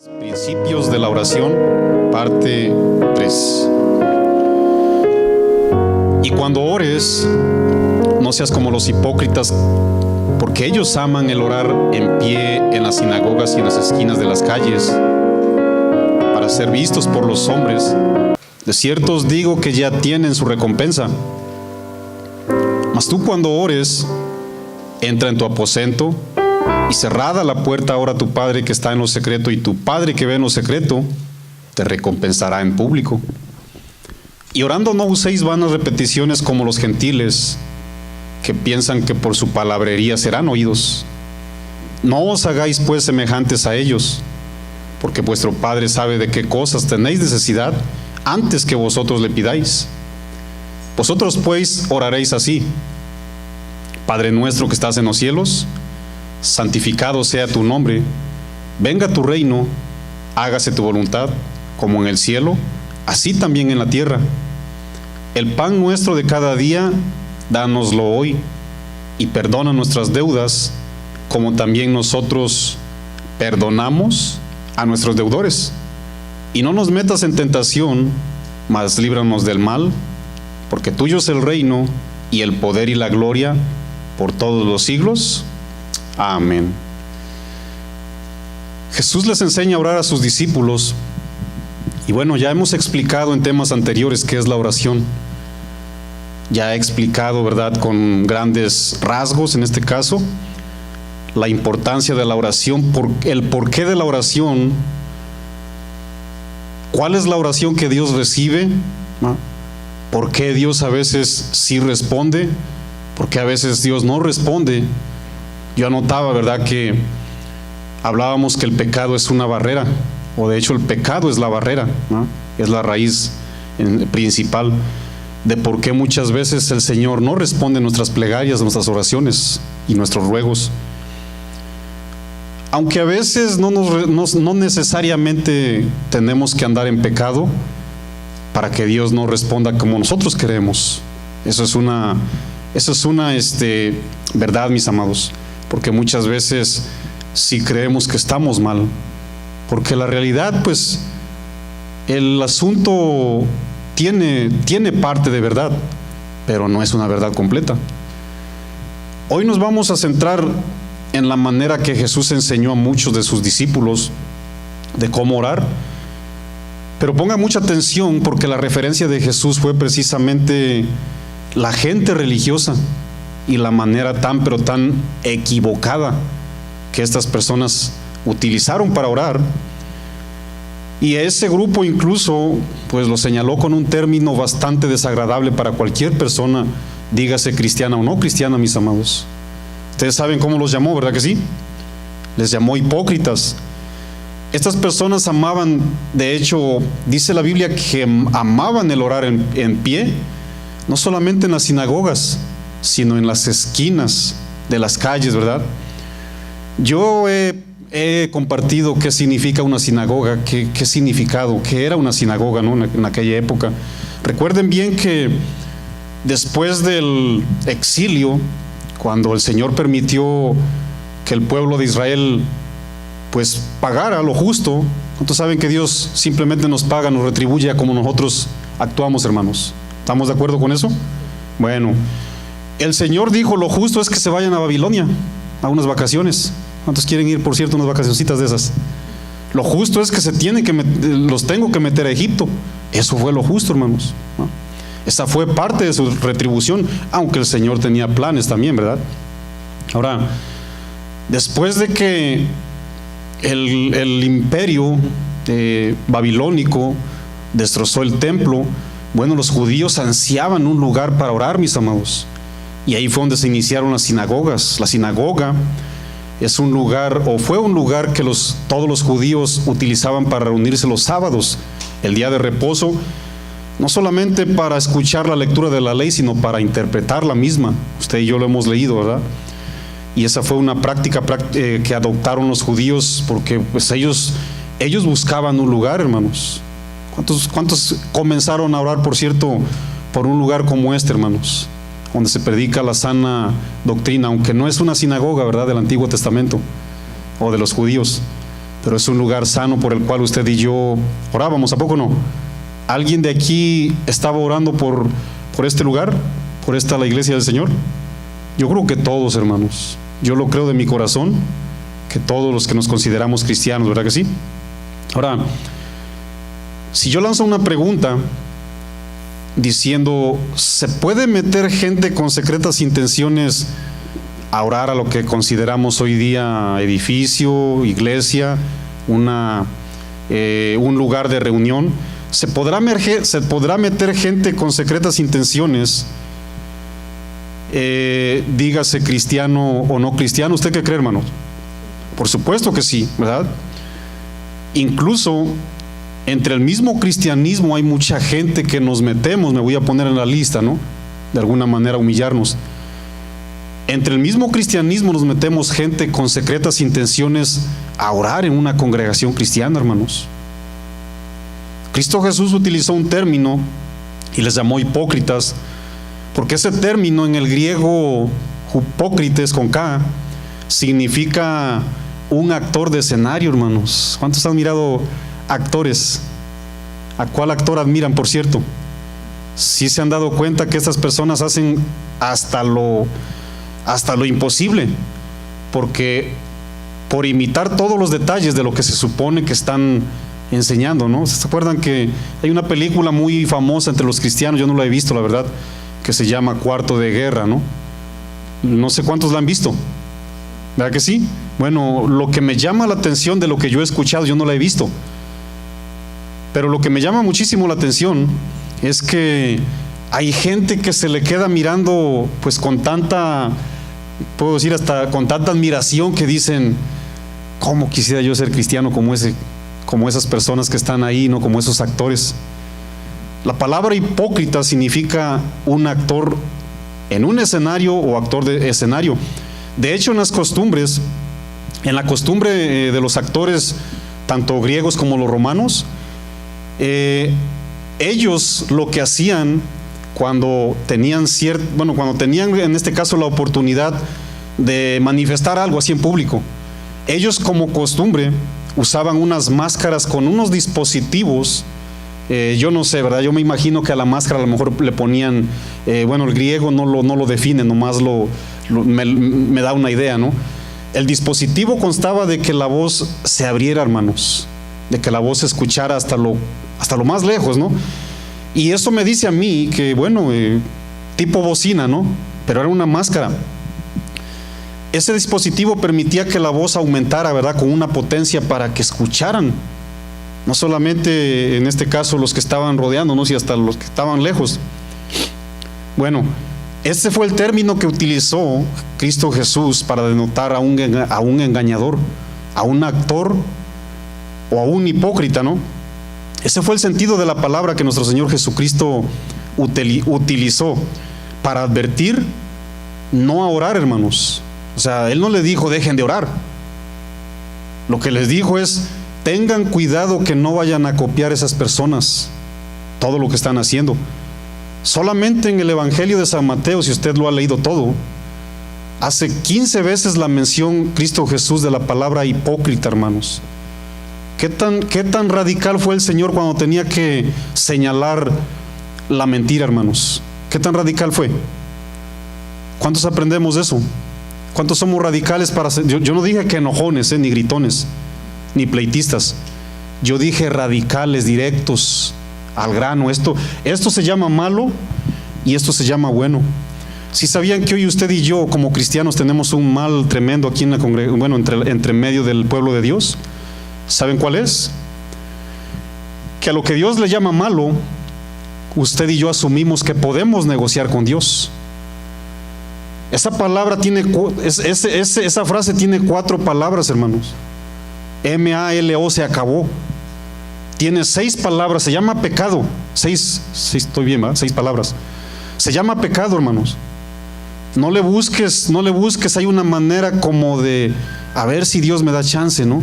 Principios de la oración, parte 3. Y cuando ores, no seas como los hipócritas, porque ellos aman el orar en pie en las sinagogas y en las esquinas de las calles, para ser vistos por los hombres. De cierto os digo que ya tienen su recompensa. Mas tú, cuando ores, entra en tu aposento, y cerrada la puerta, ora a tu Padre que está en lo secreto, y tu Padre que ve en lo secreto te recompensará en público. Y orando no uséis vanas repeticiones como los gentiles, que piensan que por su palabrería serán oídos. No os hagáis pues semejantes a ellos, porque vuestro Padre sabe de qué cosas tenéis necesidad antes que vosotros le pidáis. Vosotros pues oraréis así: Padre nuestro que estás en los cielos, santificado sea tu nombre, venga tu reino, hágase tu voluntad, como en el cielo, así también en la tierra. El pan nuestro de cada día, dánoslo hoy, y perdona nuestras deudas, como también nosotros perdonamos a nuestros deudores. Y no nos metas en tentación, mas líbranos del mal, porque tuyo es el reino, y el poder y la gloria, por todos los siglos. Amén. Jesús les enseña a orar a sus discípulos. Y bueno, ya hemos explicado en temas anteriores qué es la oración. Ya he explicado, ¿verdad?, con grandes rasgos, en este caso, la importancia de la oración, el porqué de la oración, cuál es la oración que Dios recibe, ¿no? ¿Por qué Dios a veces sí responde? ¿Por qué a veces Dios no responde? Yo anotaba, ¿verdad?, que hablábamos que el pecado es una barrera, o de hecho el pecado es la barrera, ¿no? Es la raíz principal de por qué muchas veces el Señor no responde nuestras plegarias, nuestras oraciones y nuestros ruegos. Aunque a veces no necesariamente tenemos que andar en pecado para que Dios no responda como nosotros queremos. Eso es una verdad, mis amados, porque muchas veces sí creemos que estamos mal, porque la realidad, pues, el asunto tiene parte de verdad, pero no es una verdad completa. Hoy nos vamos a centrar en la manera que Jesús enseñó a muchos de sus discípulos de cómo orar, pero ponga mucha atención, porque la referencia de Jesús fue precisamente la gente religiosa y la manera tan equivocada que estas personas utilizaron para orar. Y ese grupo incluso pues lo señaló con un término bastante desagradable para cualquier persona, dígase cristiana o no cristiana, mis amados. Ustedes saben cómo los llamó, ¿verdad que sí? Les llamó hipócritas. Estas personas amaban, de hecho, dice la Biblia que amaban el orar en pie, no solamente en las sinagogas, sino en las esquinas de las calles, ¿verdad? Yo he compartido qué significa una sinagoga, qué significado, qué era una sinagoga, ¿no?, en aquella época. Recuerden bien que después del exilio, cuando el Señor permitió que el pueblo de Israel pues pagara lo justo, ¿cuántos saben que Dios simplemente nos paga, nos retribuye a como nosotros actuamos, hermanos? ¿Estamos de acuerdo con eso? Bueno, el Señor dijo: lo justo es que se vayan a Babilonia a unas vacaciones. ¿Cuántos quieren ir, por cierto, unas vacacioncitas de esas? Lo justo es que los tengo que meter a Egipto. Eso fue lo justo, hermanos, ¿no? Esa fue parte de su retribución, aunque el Señor tenía planes también, ¿verdad? Ahora, después de que el imperio babilónico destrozó el templo, bueno, los judíos ansiaban un lugar para orar, mis amados, y ahí fue donde se iniciaron las sinagogas. La sinagoga es un lugar, o fue un lugar que todos los judíos utilizaban para reunirse los sábados, el día de reposo, no solamente para escuchar la lectura de la ley, sino para interpretar la misma. Usted y yo lo hemos leído, ¿verdad? Y esa fue una práctica que adoptaron los judíos, porque pues ellos buscaban un lugar, hermanos. ¿Cuántos comenzaron a orar, por cierto, por un lugar como este, hermanos? Donde se predica la sana doctrina, aunque no es una sinagoga, ¿verdad?, del Antiguo Testamento o de los judíos, pero es un lugar sano por el cual usted y yo orábamos, ¿a poco no? ¿Alguien de aquí estaba orando por este lugar? ¿Por la iglesia del Señor? Yo creo que todos, hermanos. Yo lo creo de mi corazón, que todos los que nos consideramos cristianos, ¿verdad que sí? Ahora, si yo lanzo una pregunta diciendo, ¿se puede meter gente con secretas intenciones a orar a lo que consideramos hoy día edificio, iglesia, un lugar de reunión? ¿Se podrá meter gente con secretas intenciones, dígase cristiano o no cristiano? ¿Usted qué cree, hermano? Por supuesto que sí, ¿verdad? Incluso entre el mismo cristianismo hay mucha gente que nos metemos, me voy a poner en la lista, ¿no? De alguna manera humillarnos. Entre el mismo cristianismo nos metemos gente con secretas intenciones a orar en una congregación cristiana, hermanos. Cristo Jesús utilizó un término y les llamó hipócritas, porque ese término en el griego hipócrites con K significa un actor de escenario, hermanos. ¿Cuántos han mirado actores? ¿A cuál actor admiran, por cierto? Sí se han dado cuenta que estas personas hacen hasta lo imposible, porque por imitar todos los detalles de lo que se supone que están enseñando, ¿no? ¿Se acuerdan que hay una película muy famosa entre los cristianos? Yo no la he visto, la verdad, que se llama Cuarto de Guerra, ¿no? No sé cuántos la han visto, ¿verdad que sí? Bueno, lo que me llama la atención de lo que yo he escuchado, yo no la he visto, pero lo que me llama muchísimo la atención es que hay gente que se le queda mirando pues con tanta, puedo decir hasta con tanta admiración, que dicen, ¿cómo quisiera yo ser cristiano como esas personas que están ahí, ¿no? Como esos actores. La palabra hipócrita significa un actor en un escenario o actor de escenario. De hecho, en la costumbre de los actores, tanto griegos como los romanos, ellos lo que hacían cuando tenían en este caso la oportunidad de manifestar algo así en público, ellos como costumbre usaban unas máscaras con unos dispositivos, yo no sé, ¿verdad? Yo me imagino que a la máscara a lo mejor le ponían, el griego no lo define, nomás me da una idea, ¿no? El dispositivo constaba de que la voz se abriera, hermanos, de que la voz se escuchara hasta lo más lejos, ¿no? Y eso me dice a mí que, tipo bocina, ¿no? Pero era una máscara. Ese dispositivo permitía que la voz aumentara, ¿verdad? Con una potencia para que escucharan. No solamente en este caso los que estaban rodeándonos, sino hasta los que estaban lejos. Bueno, ese fue el término que utilizó Cristo Jesús para denotar a un engañador, a un actor o a un hipócrita, ¿no? Ese fue el sentido de la palabra que nuestro Señor Jesucristo utilizó para advertir no a orar, hermanos. O sea, Él no le dijo dejen de orar. Lo que les dijo es tengan cuidado que no vayan a copiar esas personas todo lo que están haciendo. Solamente en el Evangelio de San Mateo, si usted lo ha leído todo, hace 15 veces la mención Cristo Jesús de la palabra hipócrita, hermanos. ¿Qué tan radical fue el Señor cuando tenía que señalar la mentira, hermanos? ¿Qué tan radical fue? ¿Cuántos aprendemos de eso? ¿Cuántos somos radicales para ser? Yo no dije que enojones, ni gritones, ni pleitistas. Yo dije radicales, directos, al grano. Esto se llama malo y esto se llama bueno. Si sabían que hoy usted y yo como cristianos tenemos un mal tremendo aquí en la congregación, entre medio del pueblo de Dios. ¿Saben cuál es? Que a lo que Dios le llama malo, usted y yo asumimos que podemos negociar con Dios. Esa palabra esa frase tiene 4 palabras, hermanos. M-A-L-O, se acabó. Tiene 6 palabras, se llama pecado. 6, estoy bien, ¿verdad? 6 palabras. Se llama pecado, hermanos. No le busques, hay una manera como de a ver si Dios me da chance, ¿no?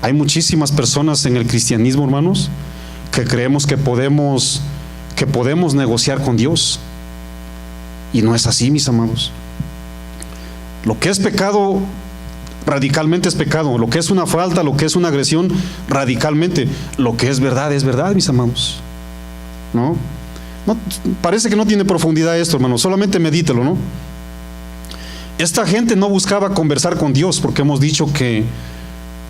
Hay muchísimas personas en el cristianismo, hermanos, que creemos que podemos negociar con Dios. Y no es así, mis amados. Lo que es pecado, radicalmente es pecado. Lo que es una falta, lo que es una agresión, radicalmente. Lo que es verdad, mis amados. ¿No? No, parece que no tiene profundidad esto, hermano. Solamente medítelo, ¿no? Esta gente no buscaba conversar con Dios, porque hemos dicho que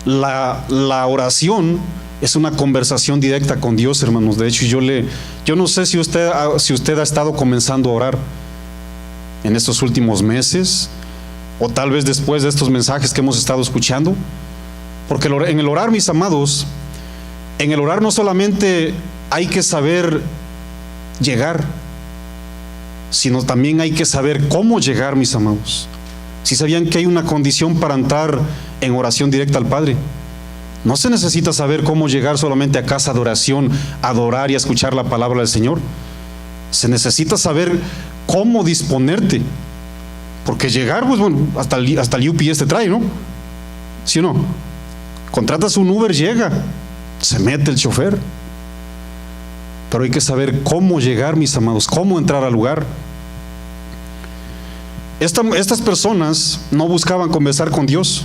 la oración es una conversación directa con Dios, hermanos. De hecho, yo no sé si usted ha estado comenzando a orar en estos últimos meses, o tal vez después de estos mensajes que hemos estado escuchando, porque en el orar, mis amados, en el orar no solamente hay que saber llegar, sino también hay que saber cómo llegar, mis amados. Si sabían que hay una condición para entrar en oración directa al Padre. No se necesita saber cómo llegar solamente a casa de oración, adorar y a escuchar la palabra del Señor. Se necesita saber cómo disponerte, porque llegar, pues bueno, hasta el UPS te trae, ¿no? ¿Sí o no? Contratas un Uber, llega, se mete el chofer. Pero hay que saber cómo llegar, mis amados, cómo entrar al lugar. Estas personas no buscaban conversar con Dios.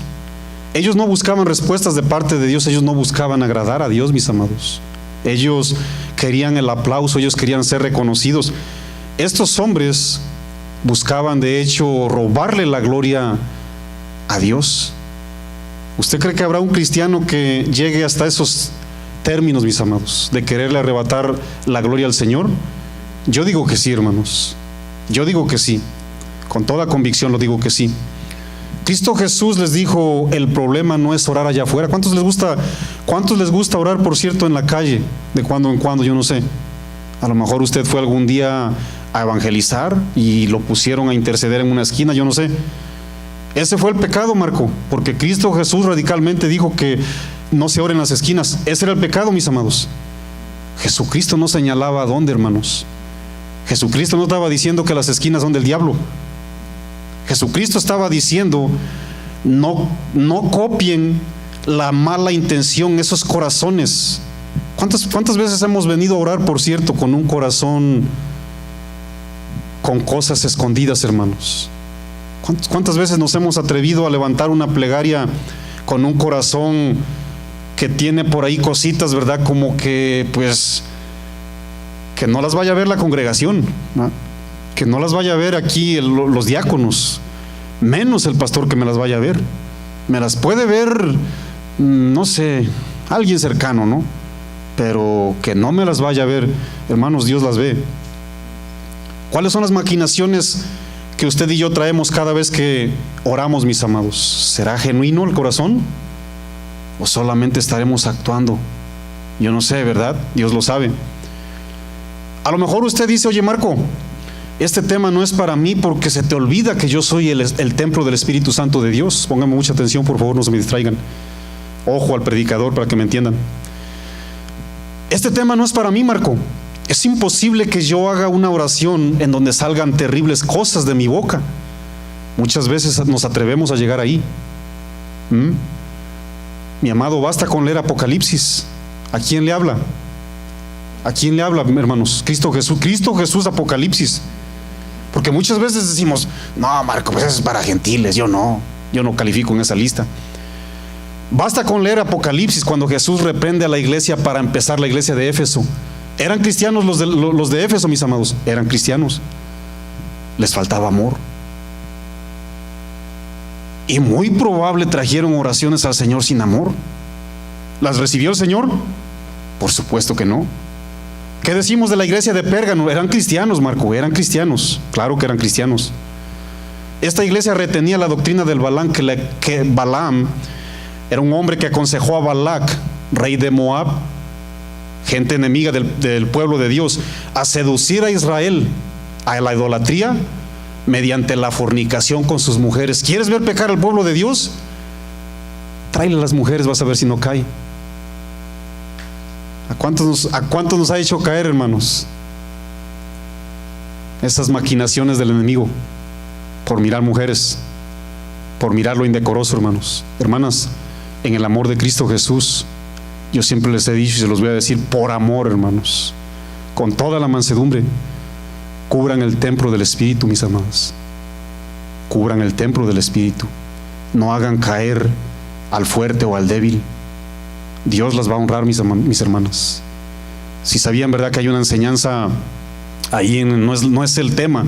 Ellos no buscaban respuestas de parte de Dios. Ellos no buscaban agradar a Dios, mis amados. Ellos querían el aplauso, ellos querían ser reconocidos. Estos hombres buscaban, de hecho, robarle la gloria a Dios. ¿Usted cree que habrá un cristiano que llegue hasta esos términos, mis amados, de quererle arrebatar la gloria al Señor? Yo digo que sí, hermanos. Yo digo que sí. Con toda convicción lo digo que sí. Cristo Jesús les dijo, el problema no es orar allá afuera. ¿Cuántos les gusta orar, por cierto, en la calle? De cuando en cuando, yo no sé. A lo mejor usted fue algún día a evangelizar y lo pusieron a interceder en una esquina, yo no sé. Ese fue el pecado, Marco, porque Cristo Jesús radicalmente dijo que no se ore en las esquinas. Ese era el pecado, mis amados. Jesucristo no señalaba a dónde, hermanos. Jesucristo no estaba diciendo que las esquinas son del diablo. Jesucristo estaba diciendo, no copien la mala intención, esos corazones. ¿Cuántas veces hemos venido a orar, por cierto, con un corazón con cosas escondidas, hermanos? ¿Cuántas veces nos hemos atrevido a levantar una plegaria con un corazón que tiene por ahí cositas, ¿verdad? Como que, pues, que no las vaya a ver la congregación, ¿no? Que no las vaya a ver aquí los diáconos, menos el pastor que me las vaya a ver. Me las puede ver, no sé, alguien cercano, ¿no? Pero que no me las vaya a ver, hermanos, Dios las ve. ¿Cuáles son las maquinaciones que usted y yo traemos cada vez que oramos, mis amados? ¿Será genuino el corazón? ¿O solamente estaremos actuando? Yo no sé, ¿verdad? Dios lo sabe. A lo mejor usted dice, oye, Marco, este tema no es para mí porque se te olvida que yo soy el templo del Espíritu Santo de Dios. Pónganme mucha atención, por favor, no se me distraigan. Ojo al predicador para que me entiendan. Este tema no es para mí, Marco. Es imposible que yo haga una oración en donde salgan terribles cosas de mi boca. Muchas veces nos atrevemos a llegar ahí. Mi amado, basta con leer Apocalipsis. ¿A quién le habla? ¿A quién le habla, hermanos? Cristo Jesús, Apocalipsis. Porque muchas veces decimos, no, Marco, pues eso es para gentiles. Yo no califico en esa lista. Basta con leer Apocalipsis cuando Jesús reprende a la iglesia para empezar la iglesia de Éfeso. ¿Eran cristianos los de Éfeso, mis amados? Eran cristianos. Les faltaba amor. Y muy probable trajeron oraciones al Señor sin amor. ¿Las recibió el Señor? Por supuesto que no. ¿Qué decimos de la iglesia de Pérgamo? Eran cristianos, Marco, eran cristianos. Claro que eran cristianos. Esta iglesia retenía la doctrina del Balaam, que Balaam era un hombre que aconsejó a Balac, rey de Moab, gente enemiga del pueblo de Dios, a seducir a Israel a la idolatría mediante la fornicación con sus mujeres. ¿Quieres ver pecar al pueblo de Dios? Tráele a las mujeres, vas a ver si no cae. ¿A cuántos nos ha hecho caer, hermanos? Esas maquinaciones del enemigo por mirar mujeres, por mirar lo indecoroso, hermanos. Hermanas, en el amor de Cristo Jesús, yo siempre les he dicho y se los voy a decir, por amor, hermanos, con toda la mansedumbre, cubran el templo del Espíritu, mis amadas. Cubran el templo del Espíritu. no hagan caer al fuerte o al débil. Dios las va a honrar, mis hermanas. Si sabían, ¿verdad?, que hay una enseñanza ahí, no es el tema,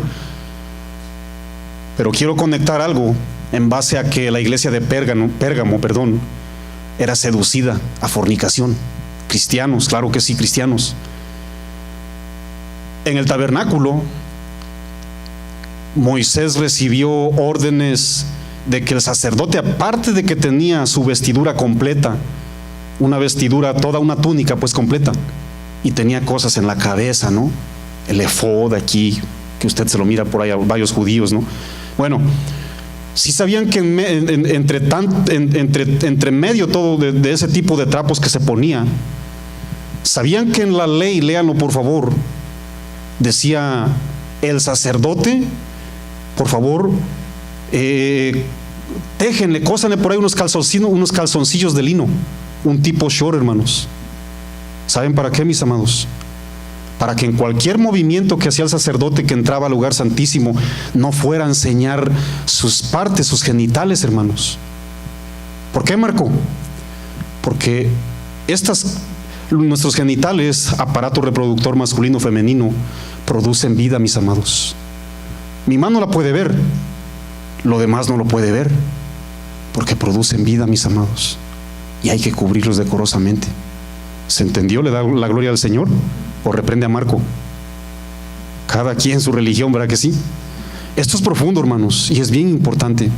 pero quiero conectar algo en base a que la iglesia de Pérgamo, era seducida a fornicación. Cristianos, claro que sí, cristianos. En el tabernáculo, Moisés recibió órdenes de que el sacerdote, aparte de que tenía su vestidura completa, una vestidura, toda una túnica pues completa, y tenía cosas en la cabeza, ¿no? El efod aquí, que usted se lo mira por ahí a varios judíos, ¿no? Bueno, sí sabían que entre medio todo de ese tipo de trapos que se ponía, sabían que en la ley, léanlo por favor, decía: el sacerdote, por favor, téjenle, cósanle por ahí unos calzoncillos de lino, un tipo short, hermanos. ¿Saben para qué, mis amados? Para que en cualquier movimiento que hacía el sacerdote que entraba al lugar santísimo, no fuera a enseñar sus partes, sus genitales, hermanos. ¿Por qué, Marco? Porque nuestros genitales, aparato reproductor masculino, femenino, producen vida, mis amados. Mi mano la puede ver, lo demás no lo puede ver, porque producen vida, mis amados, y hay que cubrirlos decorosamente. ¿Se entendió? ¿Le da la gloria al Señor? ¿O reprende a Marco? Cada quien su religión, ¿verdad que sí? Esto es profundo, hermanos, y es bien importante.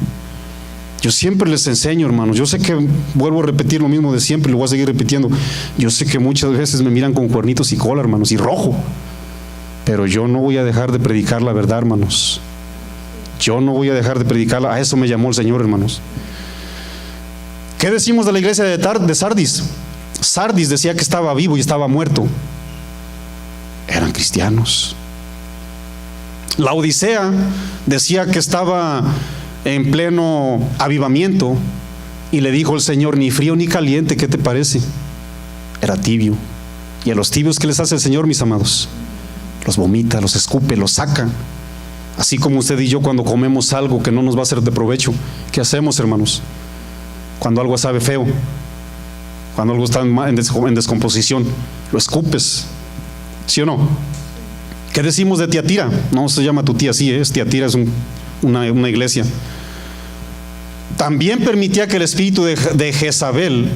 Yo siempre les enseño, hermanos. Yo sé que vuelvo a repetir lo mismo de siempre, lo voy a seguir repitiendo. Yo sé que muchas veces me miran con cuernitos y cola, hermanos, y rojo. Pero yo no voy a dejar de predicar la verdad, hermanos. Yo no voy a dejar de predicarla. A eso me llamó el Señor, hermanos. ¿Qué decimos de la iglesia de Sardis? Sardis decía que estaba vivo y estaba muerto. Eran cristianos. La Odisea decía que estaba en pleno avivamiento, y le dijo el Señor: ni frío ni caliente, ¿qué te parece? Era tibio. Y a los tibios, ¿qué les hace el Señor, mis amados? Los vomita, los escupe, los saca. Así como usted y yo, cuando comemos algo que no nos va a ser de provecho, ¿qué hacemos, hermanos? Cuando algo sabe feo, cuando algo está en descomposición, lo escupes, ¿sí o no? ¿Qué decimos de Tiatira? No se llama tu tía así, es Tiatira, es una iglesia. También permitía que el espíritu de Jezabel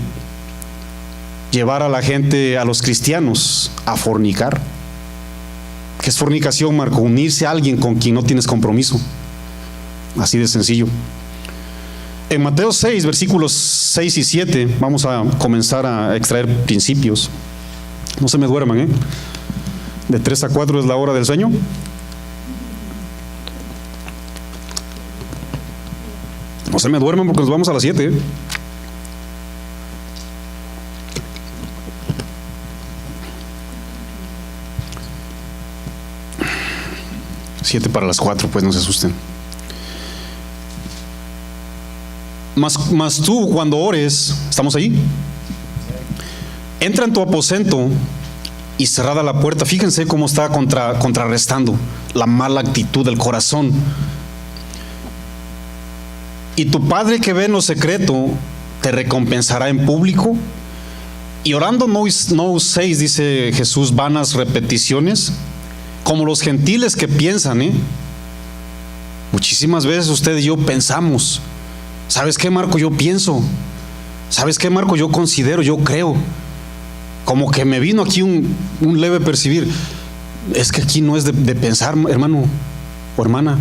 llevara a la gente, a los cristianos, a fornicar. ¿Qué es fornicación, Marco? Unirse a alguien con quien no tienes compromiso. Así de sencillo. En Mateo 6, versículos 6 y 7, vamos a comenzar a extraer principios. No se me duerman, De 3 a 4 es la hora del sueño. No se me duerman porque nos vamos a las 7. 7 para las 4, pues no se asusten. Mas tú, cuando ores, ¿estamos ahí? Entra en tu aposento y cerrada la puerta. Fíjense cómo está contrarrestando la mala actitud del corazón. Y tu Padre que ve en lo secreto te recompensará en público. Y orando no uséis, dice Jesús, vanas repeticiones, como los gentiles que piensan. Muchísimas veces usted y yo pensamos: ¿sabes qué, Marco? Yo pienso. ¿Sabes qué, Marco? Yo considero, yo creo. Como que me vino aquí un leve percibir. Es que aquí no es de pensar, hermano o hermana.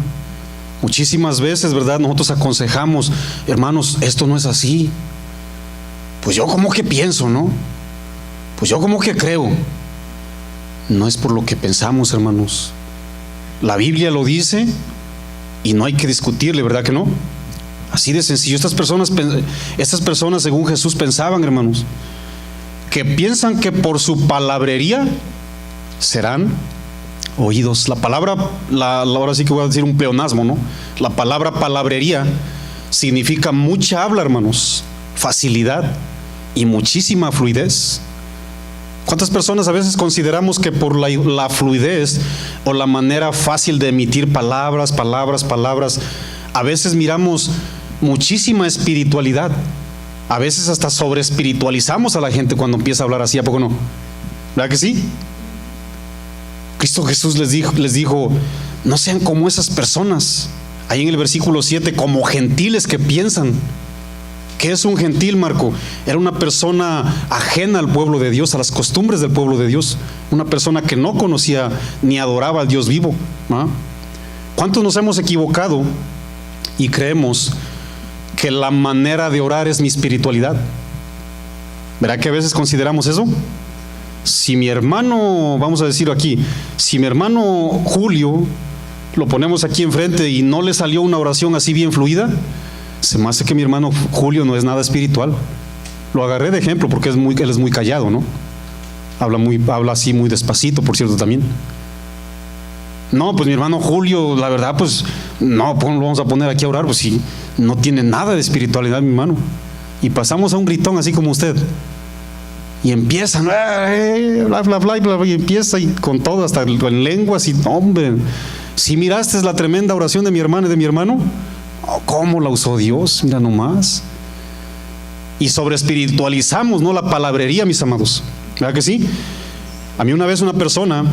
Muchísimas veces, ¿verdad?, nosotros aconsejamos: hermanos, esto no es así. Pues yo como que pienso, ¿no? Pues yo como que creo. No es por lo que pensamos, hermanos. La Biblia lo dice y no hay que discutirle, ¿verdad que no? Así de sencillo. Estas personas, según Jesús, pensaban, hermanos, que piensan que por su palabrería serán oídos. La palabra, ahora sí que voy a decir un pleonasmo, ¿no? La palabra palabrería significa mucha habla, hermanos, facilidad y muchísima fluidez. ¿Cuántas personas a veces consideramos que por la fluidez o la manera fácil de emitir palabras, a veces miramos muchísima espiritualidad. A veces hasta sobreespiritualizamos a la gente cuando empieza a hablar así, ¿a poco no? ¿Verdad que sí? Cristo Jesús les dijo, no sean como esas personas. Ahí en el versículo 7, como gentiles que piensan. ¿Qué es un gentil, Marco? Era una persona ajena al pueblo de Dios, a las costumbres del pueblo de Dios. Una persona que no conocía ni adoraba al Dios vivo, ¿no? ¿Cuántos nos hemos equivocado y creemos que la manera de orar es mi espiritualidad? ¿Verdad que a veces consideramos eso? Si mi hermano, vamos a decirlo aquí, si mi hermano Julio lo ponemos aquí enfrente y no le salió una oración así bien fluida, se me hace que mi hermano Julio no es nada espiritual. Lo agarré de ejemplo porque él es muy callado, ¿no? Habla así muy despacito, por cierto, también. No, pues mi hermano Julio, la verdad, pues no, lo vamos a poner aquí a orar, pues sí, no tiene nada de espiritualidad, mi hermano. Y pasamos a un gritón así como usted. Y empiezan, bla, bla, bla, bla, y empieza y con todo, hasta en lenguas, y hombre, si miraste la tremenda oración de mi hermana y de mi hermano, oh, cómo la usó Dios, mira nomás. Y sobre espiritualizamos, ¿no? La palabrería, mis amados, ¿verdad que sí? A mí una vez una persona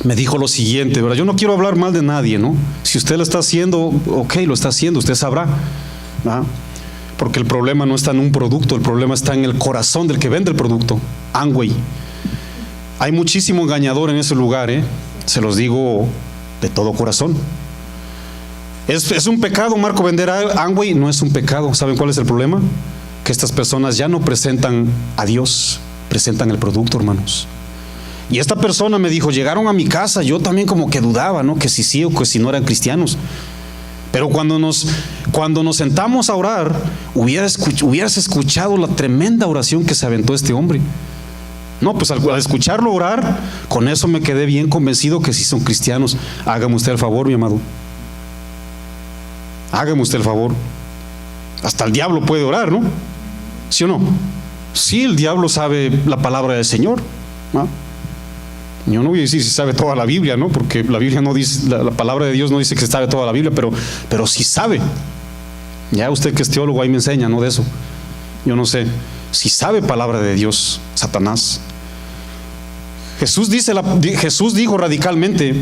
me dijo lo siguiente, ¿verdad? Yo no quiero hablar mal de nadie, ¿no? Si usted lo está haciendo, ok, lo está haciendo, usted sabrá, ¿verdad? Porque el problema no está en un producto, el problema está en el corazón del que vende el producto. Amway. Hay muchísimo engañador en ese lugar, se los digo de todo corazón. ¿Es un pecado, Marco, vender Amway? No es un pecado. ¿Saben cuál es el problema? Que estas personas ya no presentan a Dios, presentan el producto, hermanos. Y esta persona me dijo, llegaron a mi casa, yo también como que dudaba, ¿no? Que si sí o que si no eran cristianos. Pero cuando nos sentamos a orar, hubieras escuchado la tremenda oración que se aventó este hombre. No, pues al escucharlo orar, con eso me quedé bien convencido que sí son cristianos. Hágame usted el favor, mi amado. Hágame usted el favor. Hasta el diablo puede orar, ¿no? ¿Sí o no? Sí, el diablo sabe la palabra del Señor, ¿no? Yo no voy a decir si sabe toda la Biblia, ¿no? Porque la Biblia no dice, la palabra de Dios no dice que sabe toda la Biblia, pero sí sabe. Ya usted que es teólogo ahí me enseña, ¿no? De eso. Yo no sé. Si sabe palabra de Dios, Satanás. Jesús dijo radicalmente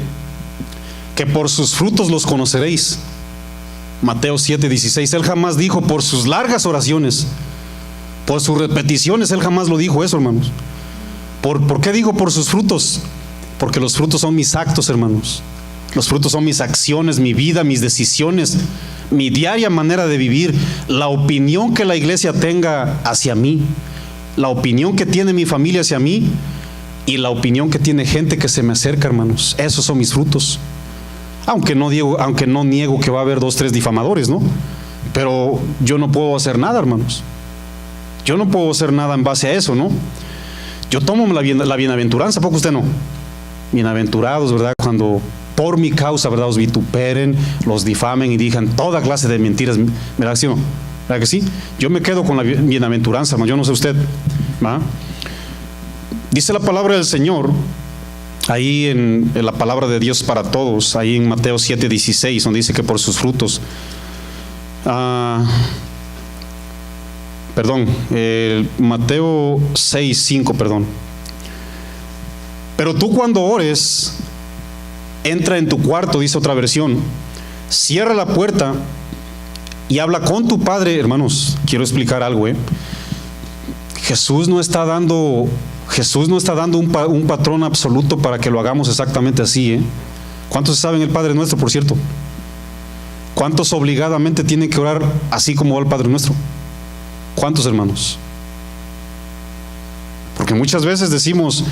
que por sus frutos los conoceréis. Mateo 7:16. Él jamás dijo por sus largas oraciones, por sus repeticiones, él jamás lo dijo eso, hermanos. ¿Por qué digo por sus frutos? Porque los frutos son mis actos, hermanos. Los frutos son mis acciones, mi vida, mis decisiones, mi diaria manera de vivir, la opinión que la iglesia tenga hacia mí, la opinión que tiene mi familia hacia mí y la opinión que tiene gente que se me acerca, hermanos. Esos son mis frutos. Aunque no niego que va a haber 2, 3 difamadores, ¿no? Pero yo no puedo hacer nada, hermanos. Yo no puedo hacer nada en base a eso, ¿no? Yo tomo la bienaventuranza, ¿a poco usted no? Bienaventurados, ¿verdad? Cuando por mi causa, ¿verdad? Os vituperen, los difamen y digan toda clase de mentiras, ¿verdad? ¿Sí o no? ¿Verdad que sí? Yo me quedo con la bienaventuranza, yo no sé usted, ¿verdad? Dice la palabra del Señor, ahí en la palabra de Dios para todos, ahí en Mateo 7:16, donde dice que por sus frutos, Mateo 6:5, perdón. Pero tú cuando ores, entra en tu cuarto, dice otra versión, cierra la puerta y habla con tu padre. Hermanos, quiero explicar algo, Jesús no está dando un patrón absoluto para que lo hagamos exactamente así, ¿Cuántos saben el Padre Nuestro, por cierto? ¿Cuántos obligadamente tienen que orar así como va el Padre Nuestro? ¿Cuántos, hermanos? Porque muchas veces decimos,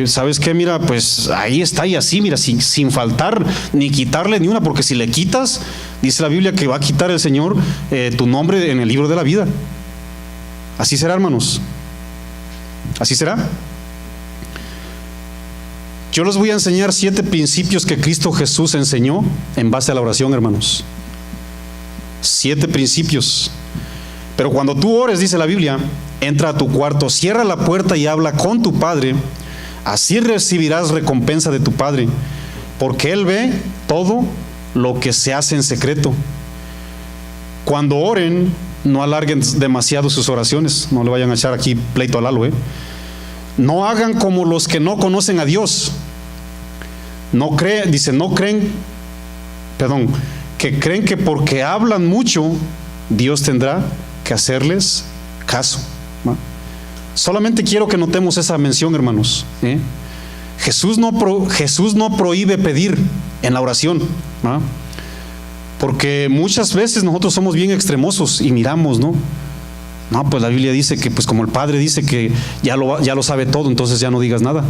¿sabes qué? Mira, pues ahí está y así, mira, sin faltar ni quitarle ni una, porque si le quitas, dice la Biblia que va a quitar el Señor tu nombre en el libro de la vida. Así será, hermanos. Así será. Yo les voy a enseñar 7 principios que Cristo Jesús enseñó en base a la oración, hermanos. 7 principios. Pero cuando tú ores, dice la Biblia, entra a tu cuarto, cierra la puerta y habla con tu Padre. Así recibirás recompensa de tu Padre, porque Él ve todo lo que se hace en secreto. Cuando oren, no alarguen demasiado sus oraciones, no le vayan a echar aquí pleito al Lalo, No hagan como los que no conocen a Dios. Que creen que porque hablan mucho, Dios tendrá que hacerles caso. Solamente quiero que notemos esa mención, hermanos. Jesús no prohíbe pedir en la oración, porque muchas veces nosotros somos bien extremosos y miramos, ¿no? Pues la Biblia dice que, pues como el Padre dice que ya lo sabe todo, entonces ya no digas nada.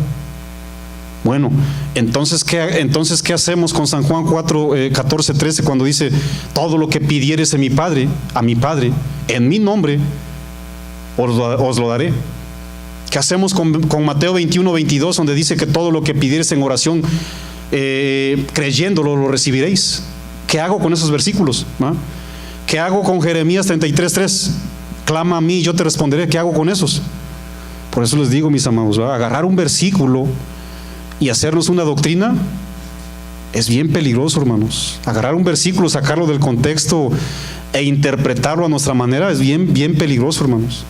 Bueno, entonces ¿qué hacemos con San Juan 4, 14, 13, cuando dice: todo lo que pidieres a mi Padre, en mi nombre, os lo daré? ¿Qué hacemos con Mateo 21, 22, donde dice que todo lo que pidieres en oración, creyéndolo, lo recibiréis? ¿Qué hago con esos versículos? ¿Qué hago con Jeremías 33, 3? Clama a mí, yo te responderé. ¿Qué hago con esos? Por eso les digo, mis amados, agarrar un versículo y hacernos una doctrina es bien peligroso, hermanos. Agarrar un versículo, sacarlo del contexto e interpretarlo a nuestra manera es bien, bien peligroso, hermanos.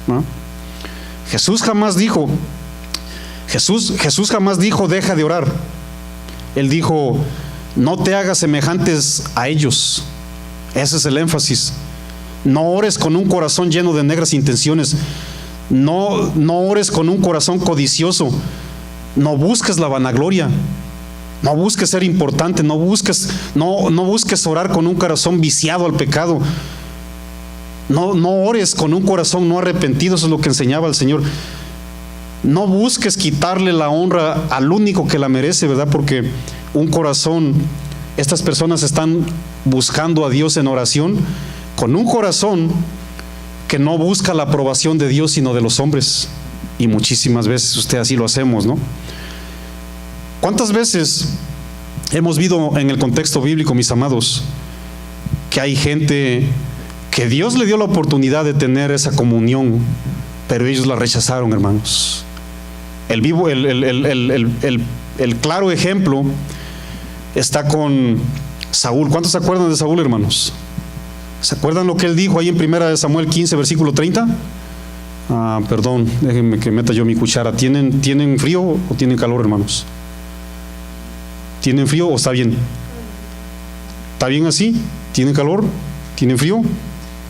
Jesús jamás dijo, deja de orar. Él dijo: no te hagas semejantes a ellos. Ese es el énfasis. No ores con un corazón lleno de negras intenciones. No ores con un corazón codicioso. No busques la vanagloria. No busques ser importante. No busques orar con un corazón viciado al pecado. No ores con un corazón no arrepentido. Eso es lo que enseñaba el Señor. No busques quitarle la honra al único que la merece, ¿verdad? Porque estas personas están buscando a Dios en oración con un corazón que no busca la aprobación de Dios, sino de los hombres. Y muchísimas veces así lo hacemos, ¿no? ¿Cuántas veces hemos visto en el contexto bíblico, mis amados, que hay gente que Dios le dio la oportunidad de tener esa comunión, pero ellos la rechazaron, hermanos? El claro ejemplo está con Saúl. ¿Cuántos se acuerdan de Saúl, hermanos? ¿Se acuerdan lo que él dijo ahí en 1 Samuel 15, versículo 30? Perdón, déjenme que meta yo mi cuchara. ¿Tienen frío o tienen calor, hermanos? ¿Tienen frío o está bien? ¿Está bien así? ¿Tienen calor? ¿Tienen frío?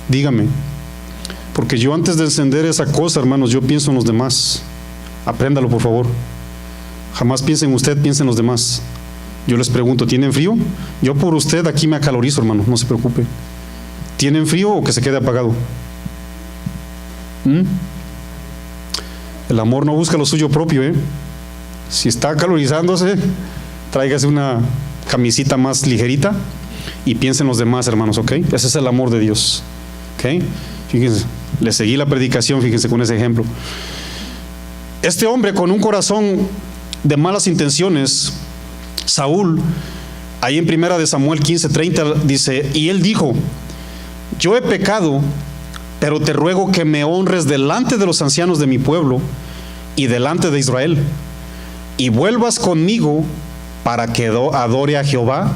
Dígame. Porque yo, antes de encender esa cosa, hermanos, yo pienso en los demás. Apréndalo, por favor. Jamás piense en usted, piense en los demás. Yo les pregunto: ¿tienen frío? Yo por usted aquí me acalorizo, hermano, no se preocupe. ¿Tienen frío o que se quede apagado? El amor no busca lo suyo propio, Si está calorizándose, tráigase una camisita más ligerita y piense en los demás, hermanos, ¿ok? Ese es el amor de Dios, ¿ok? Fíjense, le seguí la predicación, fíjense, con ese ejemplo. Este hombre con un corazón de malas intenciones, Saúl, ahí en 1 Samuel 15, 30 dice: y él dijo: yo he pecado, pero te ruego que me honres delante de los ancianos de mi pueblo y delante de Israel, y vuelvas conmigo para que adore a Jehová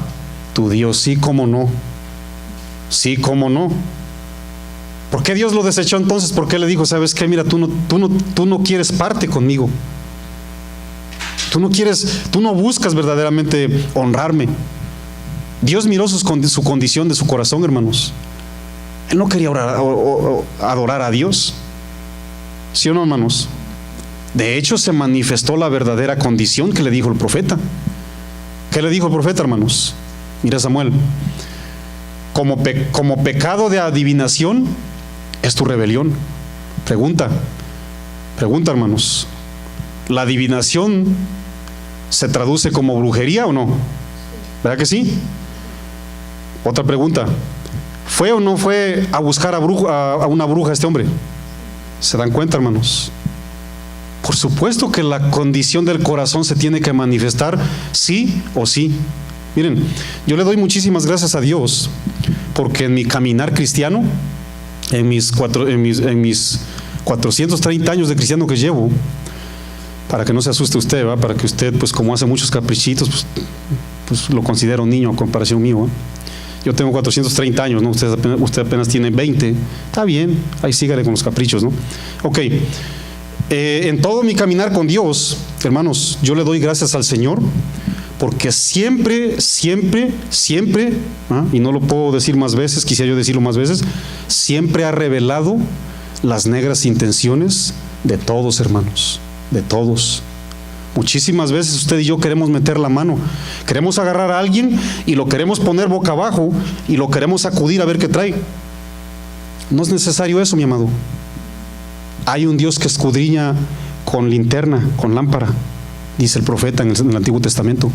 tu Dios. Sí, cómo no. Sí, cómo no. ¿Por qué Dios lo desechó entonces? ¿Por qué le dijo: sabes qué? Mira, tú no quieres parte conmigo. Tú no buscas verdaderamente honrarme. Dios miró su condición de su corazón, hermanos. Él no quería adorar a Dios. ¿Sí o no, hermanos? De hecho, se manifestó la verdadera condición que le dijo el profeta. ¿Qué le dijo el profeta, hermanos? Mira, Samuel: como pecado de adivinación es tu rebelión. Pregunta, hermanos: ¿la adivinación se traduce como brujería o no? ¿Verdad que sí? Otra pregunta: ¿fue o no fue a buscar a una bruja este hombre? ¿Se dan cuenta, hermanos? Por supuesto que la condición del corazón se tiene que manifestar, sí o sí. Miren, yo le doy muchísimas gracias a Dios, porque en mi caminar cristiano, en mis 430 años de cristiano que llevo, para que no se asuste usted, ¿va? Para que usted, pues como hace muchos caprichitos, pues lo considera un niño a comparación mío, Yo tengo 430 años, ¿no? Usted apenas tiene 20. Está bien, ahí sígale con los caprichos, ¿no? Ok. En todo mi caminar con Dios, hermanos, yo le doy gracias al Señor, porque siempre, y no lo puedo decir más veces, quisiera yo decirlo más veces, siempre ha revelado las negras intenciones de todos, hermanos, de todos. Muchísimas veces usted y yo queremos meter la mano, queremos agarrar a alguien y lo queremos poner boca abajo y lo queremos sacudir a ver qué trae. No es necesario eso, mi amado. Hay un Dios que escudriña con linterna, con lámpara, dice el profeta en el Antiguo Testamento.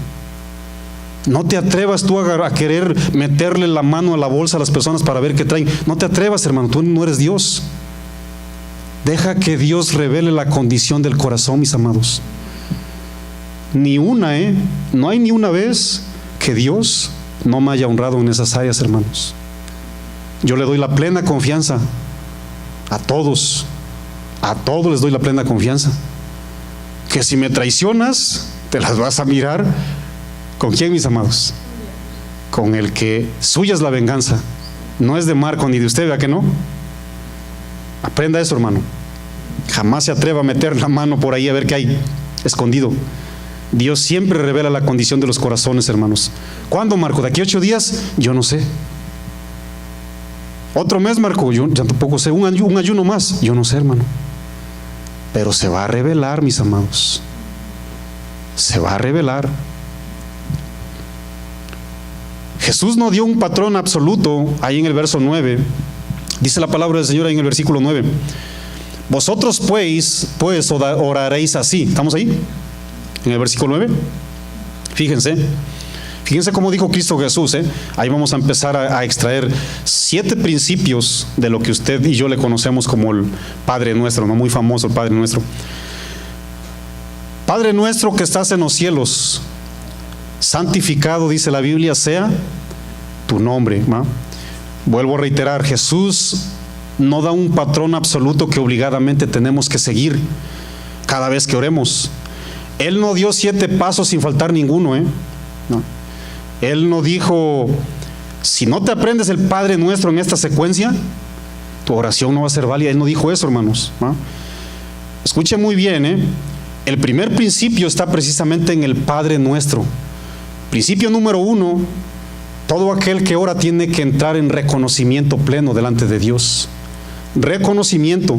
No te atrevas tú a querer meterle la mano a la bolsa a las personas para ver qué traen. No te atrevas, hermano, tú no eres Dios. Deja que Dios revele la condición del corazón, mis amados. Ni una, no hay ni una vez que Dios no me haya honrado en esas áreas, hermanos. Yo le doy la plena confianza a todos les doy la plena confianza, que si me traicionas, te las vas a mirar. ¿Con quién, mis amados? Con el que suya es la venganza, no es de Marco ni de usted, ¿verdad que no? Aprenda eso, hermano. Jamás se atreva a meter la mano por ahí a ver qué hay escondido. Dios siempre revela la condición de los corazones, hermanos. ¿Cuándo, Marco? ¿De aquí a 8 días? Yo no sé. ¿Otro mes, Marco? Yo ya tampoco sé. ¿Un ayuno más? Yo no sé, hermano. Pero se va a revelar, mis amados. Se va a revelar. Jesús no dio un patrón absoluto ahí en el verso 9. Dice la palabra del Señor ahí en el versículo 9. Vosotros pues oraréis así. ¿Estamos ahí? En el versículo 9. Fíjense cómo dijo Cristo Jesús. Ahí vamos a empezar a extraer 7 principios de lo que usted y yo le conocemos como el Padre Nuestro, ¿no? Muy famoso el Padre Nuestro. Padre nuestro que estás en los cielos, santificado, dice la Biblia, sea tu nombre, ¿no? Vuelvo a reiterar, Jesús no da un patrón absoluto que obligadamente tenemos que seguir cada vez que oremos. Él no dio 7 pasos sin faltar ninguno, no. Él no dijo, si no te aprendes el Padre Nuestro en esta secuencia, tu oración no va a ser válida. Él no dijo eso, hermanos, ¿no? Escuche muy bien, el primer principio está precisamente en el Padre Nuestro. Principio número 1, todo aquel que ora tiene que entrar en reconocimiento pleno delante de Dios. Reconocimiento,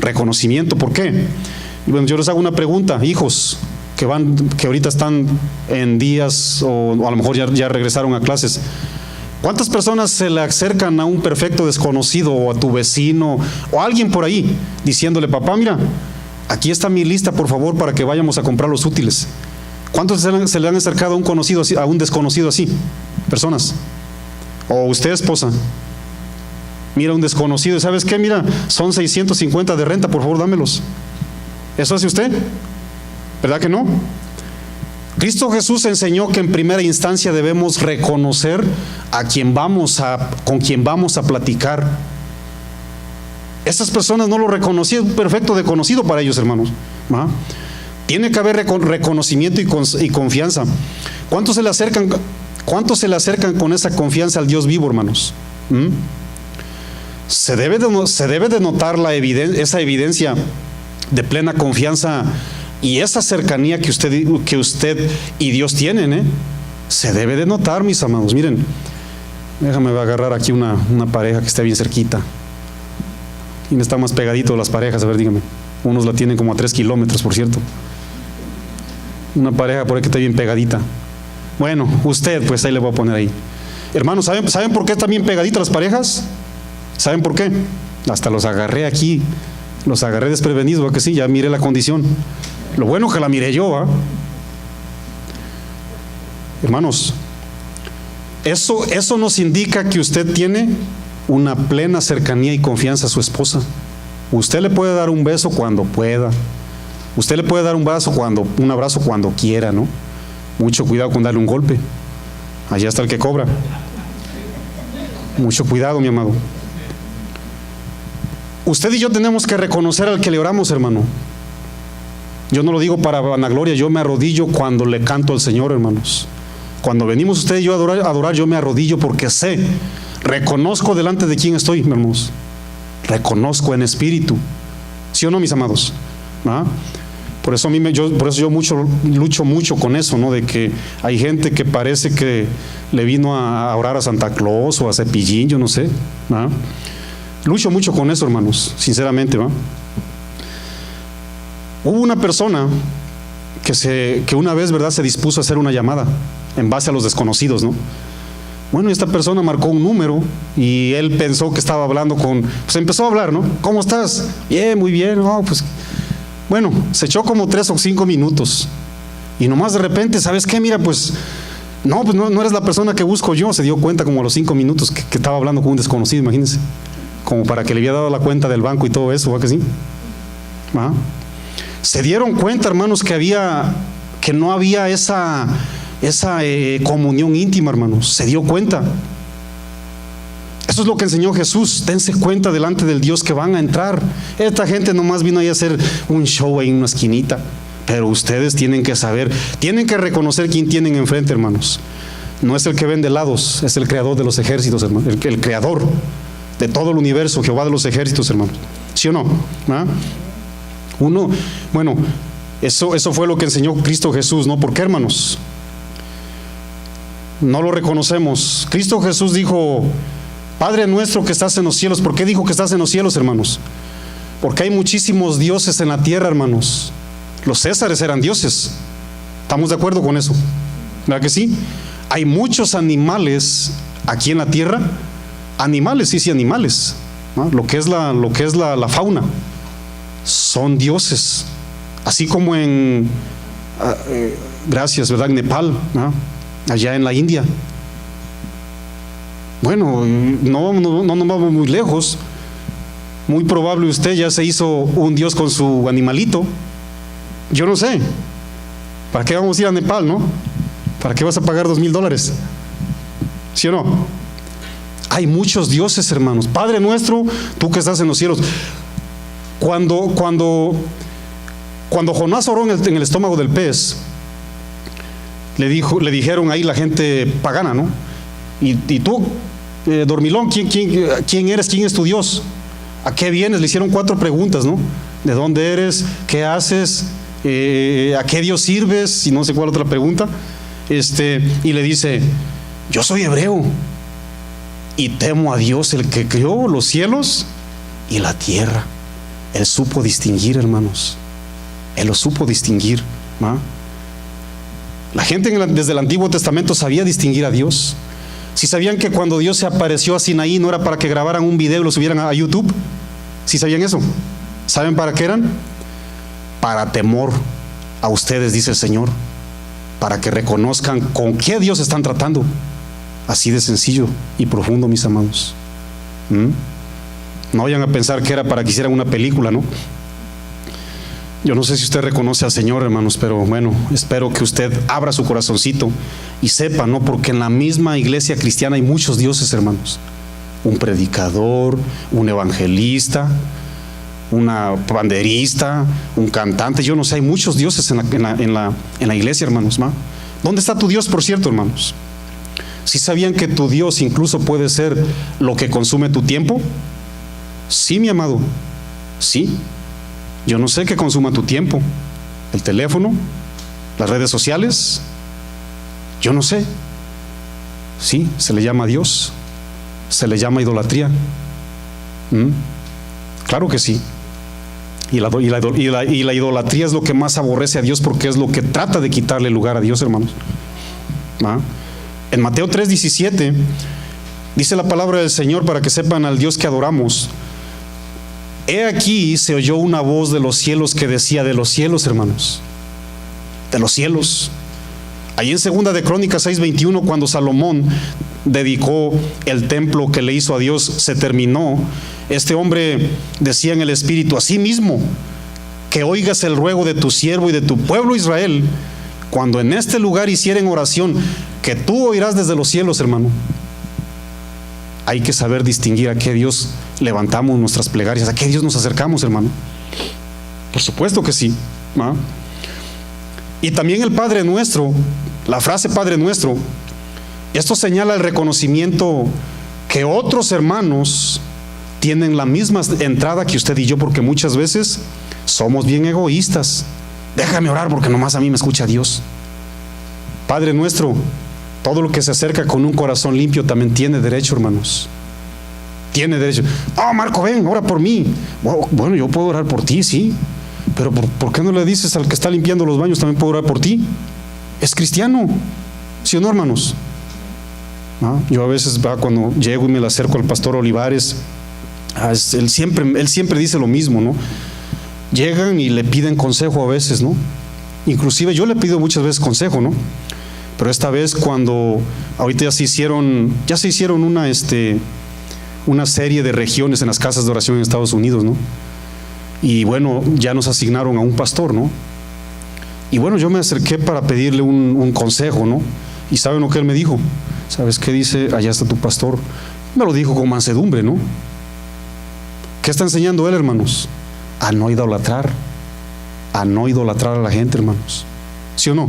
reconocimiento, ¿por qué? Bueno, yo les hago una pregunta, hijos que ahorita están en días o a lo mejor ya regresaron a clases. ¿Cuántas personas se le acercan a un perfecto desconocido o a tu vecino o a alguien por ahí diciéndole, papá, mira, aquí está mi lista, por favor, para que vayamos a comprar los útiles? ¿Cuántos se le han acercado a un conocido así, a un desconocido así? Personas. O usted, esposa, mira un desconocido, ¿sabes qué? Mira, son 650 de renta, por favor, dámelos. ¿Eso hace usted? ¿Verdad que no? Cristo Jesús enseñó que en primera instancia debemos reconocer con quien vamos a platicar. Estas personas no lo reconocían, un perfecto desconocido para ellos, hermanos. Tiene que haber reconocimiento y confianza. ¿Cuántos se le acercan con esa confianza al Dios vivo, hermanos? Se debe de notar esa evidencia de plena confianza y esa cercanía que usted y Dios tienen, se debe de notar, mis amados. Miren, déjame agarrar aquí una pareja que esté bien cerquita. ¿Quién está más pegadito de las parejas? A ver, dígame. Unos la tienen como a 3 kilómetros, por cierto. Una pareja por ahí que está bien pegadita. Bueno, usted, pues ahí le voy a poner ahí. Hermanos, ¿saben por qué están bien pegaditas las parejas? ¿Saben por qué? Hasta los agarré aquí, los agarré desprevenidos, ¿va que sí? Ya miré la condición. Lo bueno que la miré yo, ¿va? Hermanos, eso nos indica que usted tiene una plena cercanía y confianza a su esposa. Usted le puede dar un beso cuando pueda. Usted le puede dar un abrazo cuando quiera, ¿no? Mucho cuidado con darle un golpe. Allá está el que cobra. Mucho cuidado, mi amado. Usted y yo tenemos que reconocer al que le oramos, hermano. Yo no lo digo para vanagloria, yo me arrodillo cuando le canto al Señor, hermanos. Cuando venimos usted y yo a adorar, yo me arrodillo porque sé, reconozco delante de quién estoy, hermanos. Reconozco en espíritu. ¿Sí o no, mis amados? ¿Ah? Por eso yo lucho mucho con eso, ¿no? De que hay gente que parece que le vino a orar a Santa Claus o a Cepillín, yo no sé. ¿Ah? Lucho mucho con eso, hermanos, sinceramente, ¿va? Hubo una persona que una vez, ¿verdad?, se dispuso a hacer una llamada en base a los desconocidos, ¿no? Bueno, esta persona marcó un número y él pensó que estaba hablando pues empezó a hablar, ¿no? ¿Cómo estás? Bien, muy bien. No, pues, bueno, se echó como 3 o 5 minutos y nomás de repente, ¿sabes qué? Mira, pues no eres la persona que busco yo. Se dio cuenta como a los 5 minutos que estaba hablando con un desconocido, imagínense, como para que le había dado la cuenta del banco y todo eso, ¿va que sí? ¿Ah? Se dieron cuenta, hermanos, que no había esa comunión íntima, hermanos. Se dio cuenta. Eso es lo que enseñó Jesús. Dense cuenta delante del Dios que van a entrar. Esta gente nomás vino ahí a hacer un show ahí en una esquinita. Pero ustedes tienen que saber, tienen que reconocer quién tienen enfrente, hermanos. No es el que vende helados, es el creador de los ejércitos, hermanos. El creador de todo el universo, Jehová de los ejércitos, hermanos. ¿Sí o no? ¿Ah? Bueno, eso fue lo que enseñó Cristo Jesús, ¿no? ¿Por qué, hermanos? No lo reconocemos. Cristo Jesús dijo: Padre nuestro que estás en los cielos. ¿Por qué dijo que estás en los cielos, hermanos? Porque hay muchísimos dioses en la tierra, hermanos. Los césares eran dioses. ¿Estamos de acuerdo con eso? ¿Verdad que sí? Hay muchos animales aquí en la tierra. Animales, sí, animales, ¿no? Lo que es la fauna son dioses. Así como en gracias, ¿verdad? En Nepal, ¿no? Allá en la India. Bueno, no nos vamos muy lejos. Muy probable usted ya se hizo un dios con su animalito. Yo no sé. ¿Para qué vamos a ir a Nepal, no? ¿Para qué vas a pagar $2,000? ¿Sí o no? Hay muchos dioses, hermanos. Padre nuestro, tú que estás en los cielos. Cuando Jonás oró en el estómago del pez, le dijeron ahí la gente pagana, ¿no? Y tú, dormilón, ¿quién eres? ¿Quién es tu Dios? ¿A qué vienes? Le hicieron 4 preguntas, ¿no? ¿De dónde eres? ¿Qué haces? ¿A qué Dios sirves? Y no sé cuál otra pregunta. Y le dice: yo soy hebreo y temo a Dios, el que creó los cielos y la tierra. Él supo distinguir, hermanos. Él lo supo distinguir, ¿no? La gente desde el Antiguo Testamento sabía distinguir a Dios. Si sabían que cuando Dios se apareció a Sinaí no era para que grabaran un video y lo subieran a YouTube. ¿Sí sabían eso? ¿Saben para qué eran? Para temor a ustedes, dice el Señor, para que reconozcan con qué Dios están tratando. Así de sencillo y profundo, mis amados. No vayan a pensar que era para que hicieran una película, ¿no? Yo no sé si usted reconoce al Señor, hermanos, pero bueno, espero que usted abra su corazoncito y sepa, ¿no? Porque en la misma iglesia cristiana hay muchos dioses, hermanos. Un predicador, un evangelista, una banderista, un cantante, yo no sé, hay muchos dioses en la iglesia, hermanos, ¿no? ¿Dónde está tu Dios, por cierto, hermanos? ¿Sí sabían que tu Dios incluso puede ser lo que consume tu tiempo? Sí, mi amado, sí. Yo no sé qué consuma tu tiempo. El teléfono, las redes sociales, yo no sé. Sí, se le llama Dios, se le llama idolatría. Claro que sí. Y la idolatría es lo que más aborrece a Dios, porque es lo que trata de quitarle lugar a Dios, hermanos. En Mateo 3:17 dice la palabra del Señor, para que sepan al Dios que adoramos: he aquí se oyó una voz de los cielos que decía, de los cielos, hermanos, de los cielos. Ahí en 2 de Crónicas 6:21, cuando Salomón dedicó el templo que le hizo a Dios, se terminó. Este hombre decía en el Espíritu: así mismo, que oigas el ruego de tu siervo y de tu pueblo Israel, cuando en este lugar hicieren oración, que tú oirás desde los cielos, hermano. Hay que saber distinguir a qué Dios levantamos nuestras plegarias, a qué Dios nos acercamos, hermano. Por supuesto que sí, ¿no? Y también el Padre nuestro, la frase Padre Nuestro, esto señala el reconocimiento que otros hermanos tienen la misma entrada que usted y yo, porque muchas veces somos bien egoístas. Déjame orar porque nomás a mí me escucha Dios. Padre Nuestro, todo lo que se acerca con un corazón limpio también tiene derecho, hermanos. Tiene derecho. Oh, Marco, ven, ora por mí. Bueno, yo puedo orar por ti, sí. Pero ¿por qué no le dices al que está limpiando los baños también puedo orar por ti? Es cristiano. ¿Sí o no, hermanos? Yo a veces, cuando llego y me le acerco al pastor Olivares, él siempre dice lo mismo, ¿no? Llegan y le piden consejo a veces, ¿no? Inclusive yo le pido muchas veces consejo, ¿no? Pero esta vez ahorita ya se hicieron una serie de regiones en las casas de oración en Estados Unidos, ¿no? Y bueno, ya nos asignaron a un pastor, ¿no? Y bueno, yo me acerqué para pedirle un consejo, ¿no? Y ¿saben lo que él me dijo? ¿Sabes qué dice? Allá está tu pastor. Me lo dijo con mansedumbre, ¿no? ¿Qué está enseñando él, hermanos? A no idolatrar. A no idolatrar a la gente, hermanos. ¿Sí o no?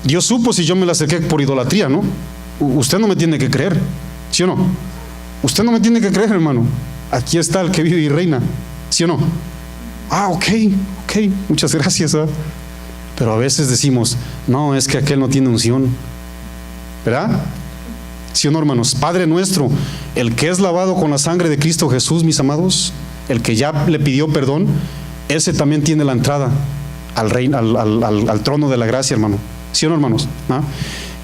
Dios supo si yo me le acerqué por idolatría, ¿no? Usted no me tiene que creer. ¿Sí o no? Usted no me tiene que creer, hermano. Aquí está el que vive y reina. ¿Sí o no? Ok, muchas gracias. Pero a veces decimos, no, es que aquel no tiene unción. ¿Verdad? ¿Sí o no, hermanos? Padre Nuestro, el que es lavado con la sangre de Cristo Jesús, mis amados, el que ya le pidió perdón, ese también tiene la entrada al reino, al trono de la gracia, hermano. ¿Sí o no, hermanos?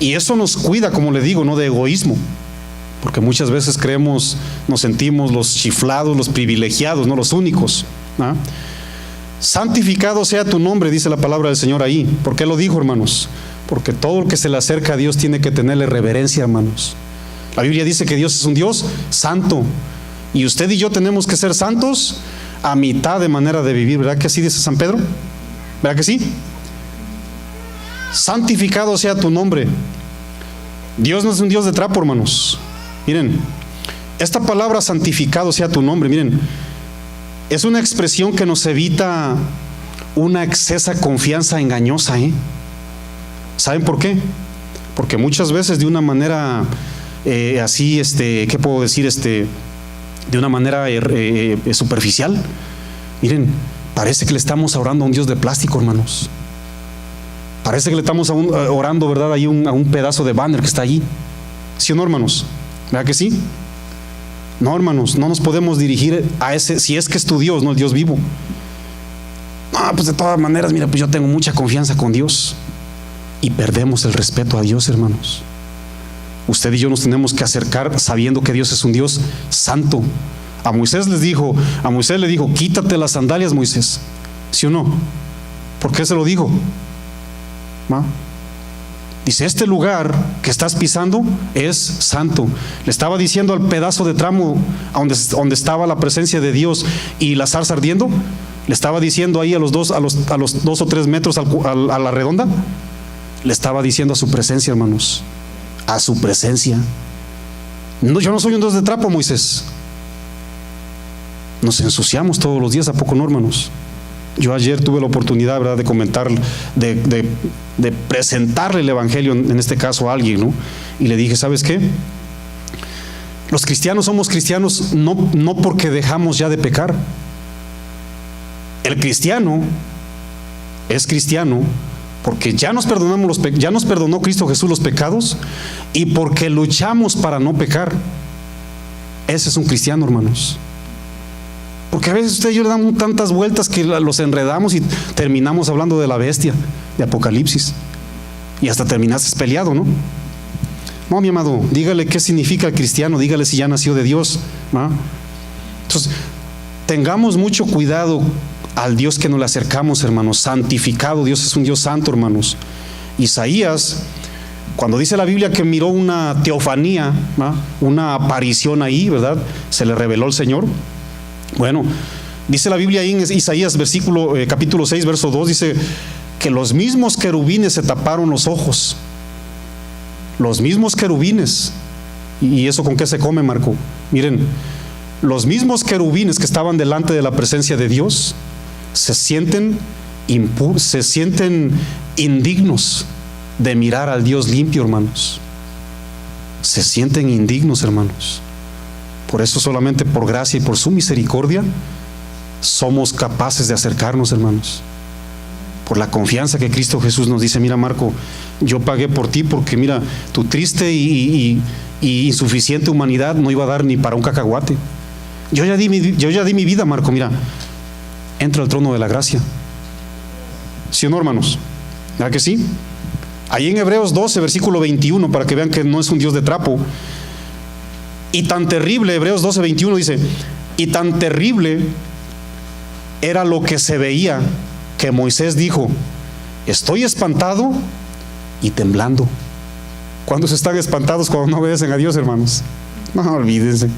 Y eso nos cuida, como le digo, no de egoísmo, porque muchas veces nos sentimos los chiflados, los privilegiados, no los únicos. Santificado sea tu nombre, dice la palabra del Señor ahí. ¿Por qué lo dijo, hermanos? Porque todo el que se le acerca a Dios tiene que tenerle reverencia, hermanos. La Biblia dice que Dios es un Dios santo, y usted y yo tenemos que ser santos a mitad de manera de vivir, ¿verdad que así dice San Pedro? ¿Verdad que sí? Santificado sea tu nombre. Dios no es un Dios de trapo, hermanos. Miren, esta palabra santificado sea tu nombre, miren, es una expresión que nos evita una excesa confianza engañosa, ¿Saben por qué? Porque muchas veces de una manera así, ¿qué puedo decir? De una manera superficial, miren, parece que le estamos orando a un Dios de plástico, hermanos. Parece que le estamos orando, ¿verdad? Ahí a un pedazo de banner que está allí. ¿Sí o no, hermanos? ¿Verdad que sí? No, hermanos, no nos podemos dirigir a ese, si es que es tu Dios, no el Dios vivo. Pues de todas maneras, mira, pues yo tengo mucha confianza con Dios. Y perdemos el respeto a Dios, hermanos. Usted y yo nos tenemos que acercar sabiendo que Dios es un Dios santo. A Moisés le dijo, quítate las sandalias, Moisés. ¿Sí o no? ¿Por qué se lo dijo? Dice, este lugar que estás pisando es santo. Le estaba diciendo al pedazo de tramo donde estaba la presencia de Dios y la zarza ardiendo. Le estaba diciendo ahí a los 2 o 3 metros a la redonda. Le estaba diciendo a su presencia, hermanos. A su presencia. No, yo no soy un Dios de trapo, Moisés. Nos ensuciamos todos los días, ¿a poco no, hermanos? Yo ayer tuve la oportunidad, ¿verdad?, de comentar, de presentarle el evangelio, en este caso a alguien, ¿no? Y le dije, ¿sabes qué? Los cristianos somos cristianos no porque dejamos ya de pecar. El cristiano es cristiano porque ya nos perdonó Cristo Jesús los pecados y porque luchamos para no pecar. Ese es un cristiano, hermanos. Porque a veces usted y yo le damos tantas vueltas que los enredamos y terminamos hablando de la bestia de Apocalipsis y hasta terminaste peleado, ¿no? No, mi amado, dígale qué significa el cristiano, dígale si ya nació de Dios, ¿no? Entonces, tengamos mucho cuidado al Dios que nos le acercamos, hermanos. Santificado, Dios es un Dios santo, hermanos. Isaías, cuando dice la Biblia que miró una teofanía, ¿no?, una aparición ahí, ¿verdad? Se le reveló el Señor. Bueno, dice la Biblia ahí en Isaías capítulo 6, verso 2, dice que los mismos querubines se taparon los ojos. Los mismos querubines. ¿Y eso con qué se come, Marco? Miren, los mismos querubines que estaban delante de la presencia de Dios se sienten indignos de mirar al Dios limpio, hermanos. Se sienten indignos, hermanos. Por eso solamente por gracia y por su misericordia somos capaces de acercarnos, hermanos. Por la confianza que Cristo Jesús nos dice: mira, Marco, yo pagué por ti porque mira, tu triste y insuficiente humanidad no iba a dar ni para un cacahuate. Yo ya di mi vida, Marco, mira, entra al trono de la gracia. ¿Sí o no, hermanos? ¿Verdad que sí? Ahí en Hebreos 12, versículo 21, para que vean que no es un Dios de trapo. Y tan terrible, Hebreos 12, 21 dice: y tan terrible era lo que se veía, que Moisés dijo: estoy espantado y temblando. ¿Cuántos están espantados cuando no obedecen a Dios, hermanos? No, olvídense.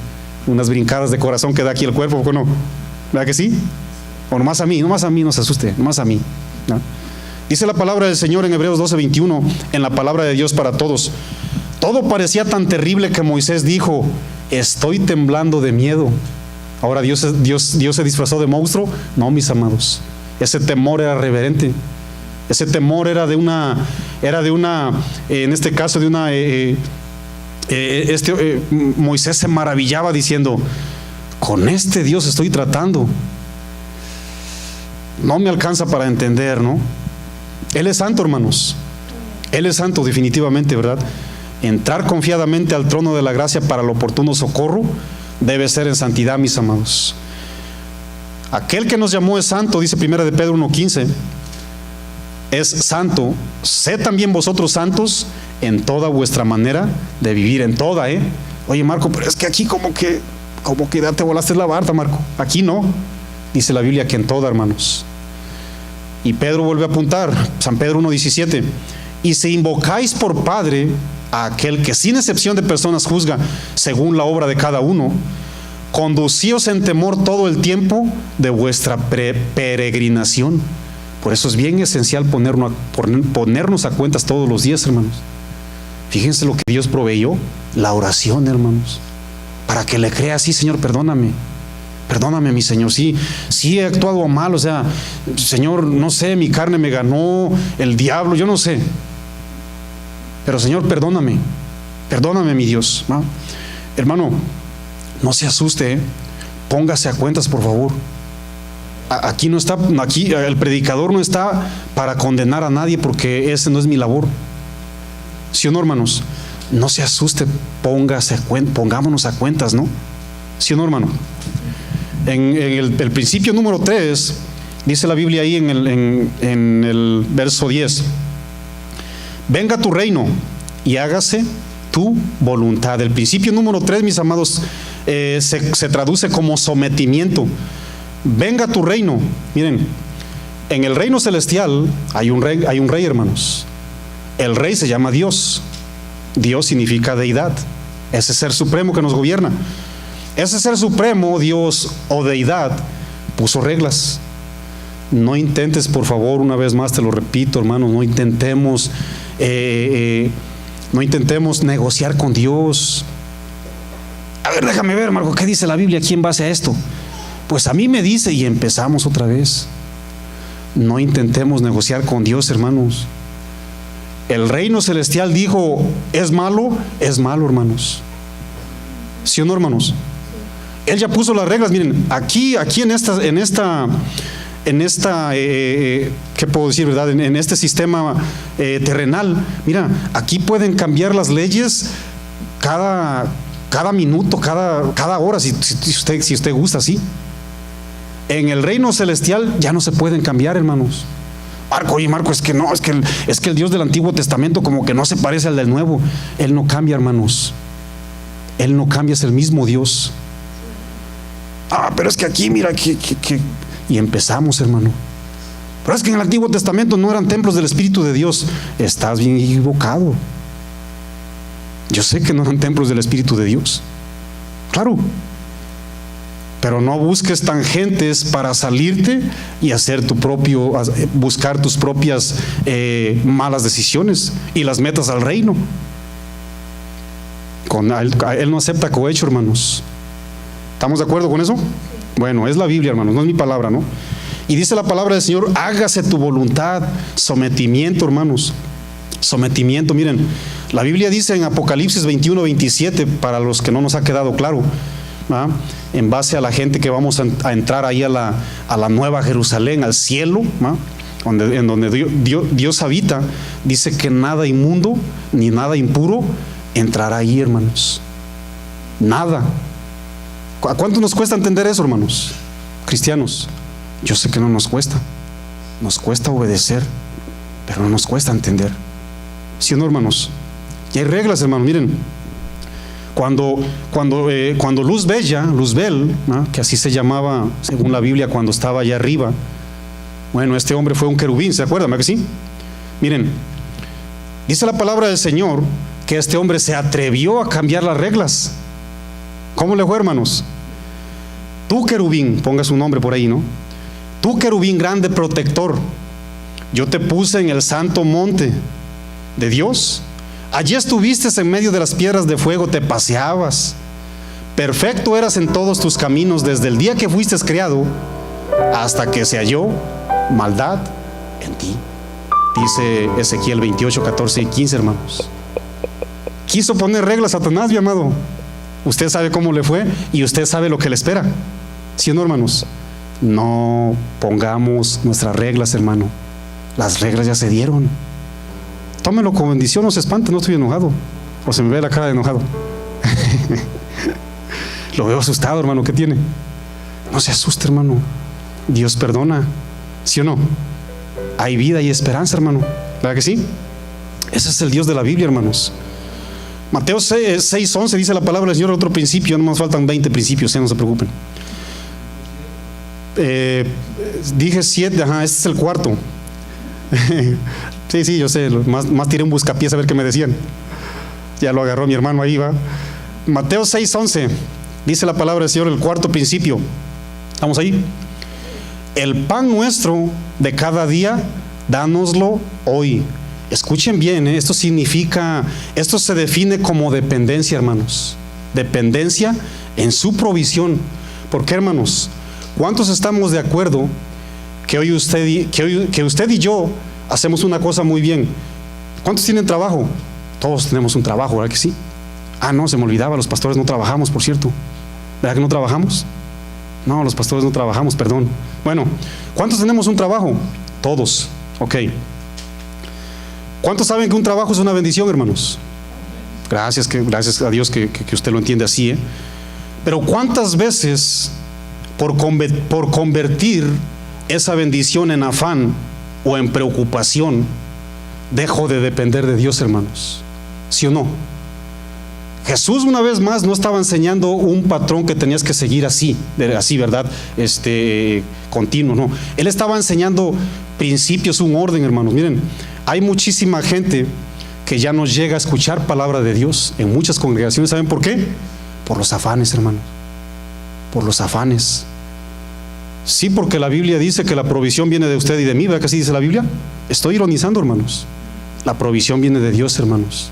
Unas brincadas de corazón que da aquí el cuerpo, ¿o no? ¿Verdad que sí? O nomás a mí no se asuste, nomás a mí, ¿no? Dice la palabra del Señor en Hebreos 12, 21, en la palabra de Dios para todos: todo parecía tan terrible que Moisés dijo: estoy temblando de miedo. Ahora, ¿Dios se disfrazó de monstruo? No, mis amados. Ese temor era reverente. Ese temor era de una, en este caso, Moisés se maravillaba diciendo: con este Dios estoy tratando. No me alcanza para entender, ¿no? Él es santo, hermanos. Él es santo, definitivamente, ¿verdad? Entrar confiadamente al trono de la gracia para el oportuno socorro debe ser en santidad, mis amados. Aquel que nos llamó es santo, dice 1 de Pedro 1:15. Es santo. Sed también vosotros santos en toda vuestra manera de vivir, en toda, Oye, Marco, pero es que aquí como que ya te volaste la barda, Marco. Aquí no. Dice la Biblia que en toda, hermanos. Y Pedro vuelve a apuntar, San Pedro 1:17: y si invocáis por Padre a aquel que sin excepción de personas juzga según la obra de cada uno, conducíos en temor todo el tiempo de vuestra peregrinación. Por eso es bien esencial ponernos a cuentas todos los días, hermanos. Fíjense lo que Dios proveyó: la oración, hermanos, para que le crea: sí, Señor, perdóname, mi Señor, sí he actuado mal, o sea, Señor, no sé, mi carne me ganó, el diablo, yo no sé, pero Señor, perdóname, mi Dios, ¿no? Hermano, no se asuste, póngase a cuentas, por favor. Aquí el predicador no está para condenar a nadie, porque ese no es mi labor. ¿Sí o no, hermanos? No se asuste, pongámonos a cuentas, ¿no? ¿Sí o no, hermano? En el principio número 3, dice la Biblia ahí en el verso 10: venga tu reino y hágase tu voluntad. El principio número 3, mis amados, se traduce como sometimiento. Venga tu reino. Miren, en el reino celestial hay un rey, hermanos. El rey se llama Dios. Dios significa deidad, ese ser supremo que nos gobierna. Ese ser supremo, Dios o deidad, puso reglas. No intentes, por favor, una vez más te lo repito, hermanos, no intentemos negociar con Dios. A ver, déjame ver, Marco, ¿qué dice la Biblia aquí en base a esto? Pues a mí me dice, y empezamos otra vez. No intentemos negociar con Dios, hermanos. El reino celestial dijo: es malo, hermanos. ¿Sí o no, hermanos? Él ya puso las reglas. Miren, aquí en esta ¿qué puedo decir, verdad? En este sistema terrenal, mira, aquí pueden cambiar las leyes cada minuto, cada hora, si usted gusta, sí. En el reino celestial ya no se pueden cambiar, hermanos. Marco, es que no, es que el Dios del Antiguo Testamento como que no se parece al del Nuevo. Él no cambia, hermanos. Él no cambia, es el mismo Dios. Pero es que aquí, mira, y empezamos, hermano. Pero es que en el Antiguo Testamento no eran templos del Espíritu de Dios. Estás bien equivocado. Yo sé que no eran templos del Espíritu de Dios, claro. Pero no busques tangentes para salirte y buscar tus propias malas decisiones y las metas al reino. Él no acepta cohecho, hermanos. ¿Estamos de acuerdo con eso? Bueno, es la Biblia, hermanos, no es mi palabra, ¿no? Y dice la palabra del Señor: hágase tu voluntad. Sometimiento, hermanos. Sometimiento, miren, la Biblia dice en Apocalipsis 21-27, para los que no nos ha quedado claro, ¿verdad? En base a la gente que vamos a entrar ahí a la nueva Jerusalén, al cielo, en donde Dios habita, dice que nada inmundo ni nada impuro entrará ahí, hermanos. Nada. ¿A cuánto nos cuesta entender eso, hermanos? Cristianos, yo sé que no nos cuesta obedecer, pero no nos cuesta entender. ¿Sí o no, hermanos? Y hay reglas, hermanos, miren. Cuando Luzbel, ¿no?, que así se llamaba según la Biblia cuando estaba allá arriba, bueno, este hombre fue un querubín, ¿se acuerdan? ¿Verdad que sí? Miren, dice la palabra del Señor que este hombre se atrevió a cambiar las reglas. ¿Cómo le fue, hermanos? Tú, querubín, ponga su nombre por ahí, ¿no? Tú, querubín grande protector, yo te puse en el santo monte de Dios. Allí estuviste en medio de las piedras de fuego, te paseabas. Perfecto eras en todos tus caminos desde el día que fuiste creado hasta que se halló maldad en ti. Dice Ezequiel 28, 14 y 15, hermanos. Quiso poner reglas a Satanás, mi amado. Usted sabe cómo le fue y usted sabe lo que le espera. ¿Sí o no, hermanos? No pongamos nuestras reglas, hermano. Las reglas ya se dieron. Tómelo con bendición, no se espante, no estoy enojado. O se me ve la cara de enojado. Lo veo asustado, hermano, ¿qué tiene? No se asuste, hermano. Dios perdona. ¿Sí o no? Hay vida y esperanza, hermano. ¿Verdad que sí? Ese es el Dios de la Biblia, hermanos. Mateo 6:11 dice la palabra del Señor, otro principio. No nos faltan 20 principios, no se preocupen. Dije 7, este es el cuarto. Sí, yo sé, más tiré un buscapiés a ver qué me decían. Ya lo agarró mi hermano ahí, va. Mateo 6:11 dice la palabra del Señor, el cuarto principio. ¿Estamos ahí? El pan nuestro de cada día, dánoslo hoy. Escuchen bien, esto se define como dependencia, hermanos. Dependencia en su provisión. ¿Por qué, hermanos? ¿Cuántos estamos de acuerdo que hoy usted y yo hacemos una cosa muy bien? ¿Cuántos tienen trabajo? Todos tenemos un trabajo, ¿verdad que sí? No, se me olvidaba, los pastores no trabajamos, por cierto. ¿Verdad que no trabajamos? No, los pastores no trabajamos, perdón. Bueno, ¿cuántos tenemos un trabajo? Todos, ok. ¿Cuántos saben que un trabajo es una bendición, hermanos? Gracias a Dios que usted lo entiende así, ¿eh? Pero ¿cuántas veces por convertir esa bendición en afán o en preocupación dejo de depender de Dios, hermanos? ¿Sí o no? Jesús una vez más no estaba enseñando un patrón que tenías que seguir así, ¿verdad? Continuo, no. Él estaba enseñando principios, un orden, hermanos. Miren, hay muchísima gente que ya no llega a escuchar palabra de Dios en muchas congregaciones. ¿Saben por qué? Por los afanes, hermanos. Por los afanes. Sí, porque la Biblia dice que la provisión viene de usted y de mí, ¿verdad que así dice la Biblia? Estoy ironizando, hermanos. La provisión viene de Dios, hermanos.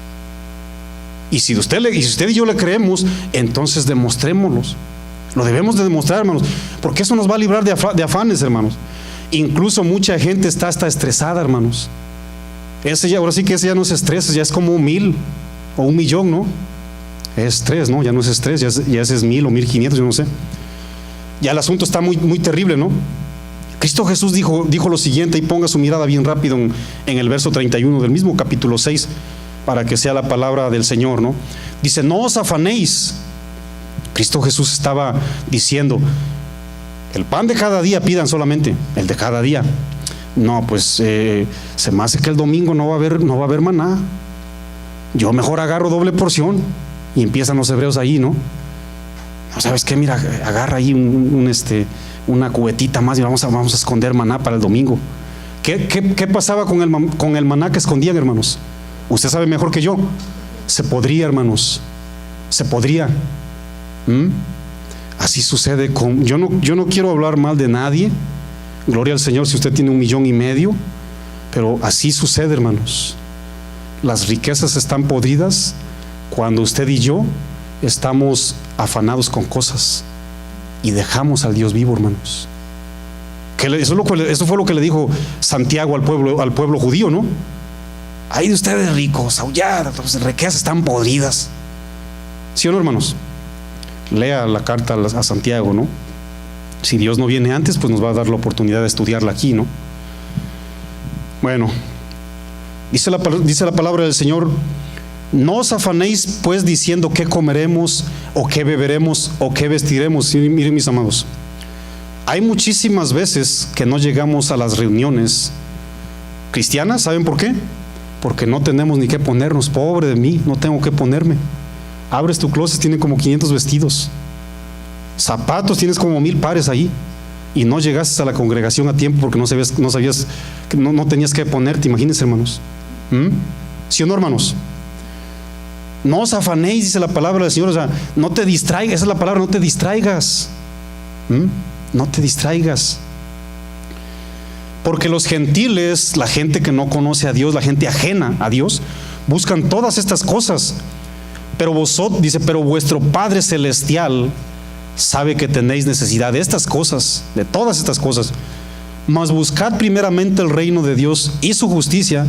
Y si usted y yo le creemos, entonces demostrémoslos. Lo debemos de demostrar, hermanos, porque eso nos va a librar de afanes, hermanos. Incluso mucha gente está hasta estresada, hermanos. Ahora sí que ese ya no es estrés, ya es como 1000 o 1,000,000, ¿no? Es estrés, ¿no? Ya no es estrés, ya es 1000 o 1500, yo no sé. Ya el asunto está muy, muy terrible, ¿no? Cristo Jesús dijo lo siguiente, y ponga su mirada bien rápido en el verso 31 del mismo capítulo 6, para que sea la palabra del Señor, ¿no? Dice, no os afanéis. Cristo Jesús estaba diciendo, el pan de cada día pidan solamente, el de cada día. No, pues se me hace que el domingo no va a haber maná. Yo mejor agarro doble porción. Y empiezan los hebreos ahí, ¿no? ¿Sabes qué? Mira, agarra ahí una cubetita más y vamos a esconder maná para el domingo. ¿Qué pasaba con el maná que escondían, hermanos? Usted sabe mejor que yo. Se podría, hermanos. Se podría. Así sucede yo no quiero hablar mal de nadie. Gloria al Señor si usted tiene 1,5 millones. Pero así sucede, hermanos. Las riquezas están podridas cuando usted y yo estamos afanados con cosas y dejamos al Dios vivo, hermanos. Eso fue lo que le dijo Santiago al pueblo judío, ¿no? Ay de ustedes ricos, aullar, las riquezas están podridas. ¿Sí o no, hermanos? Lea la carta a Santiago, ¿no? Si Dios no viene antes, pues nos va a dar la oportunidad de estudiarla aquí, ¿no? Bueno, dice la palabra del Señor: no os afanéis pues diciendo qué comeremos, o qué beberemos, o qué vestiremos. Sí, miren, mis amados, hay muchísimas veces que no llegamos a las reuniones cristianas. ¿Saben por qué? Porque no tenemos ni qué ponernos. Pobre de mí, no tengo qué ponerme. Abres tu closet, tiene como 500 vestidos. Zapatos, tienes como 1000 pares ahí. Y no llegaste a la congregación a tiempo porque no sabías, no tenías que ponerte. Imagínense, hermanos. ¿Sí o no, hermanos? No os afanéis, dice la palabra del Señor. O sea, no te distraigas, esa es la palabra, no te distraigas. No te distraigas. Porque los gentiles, la gente que no conoce a Dios, la gente ajena a Dios, buscan todas estas cosas. Pero vosotros, dice, pero vuestro Padre Celestial sabe que tenéis necesidad de estas cosas, de todas estas cosas. Mas buscad primeramente el reino de Dios y su justicia,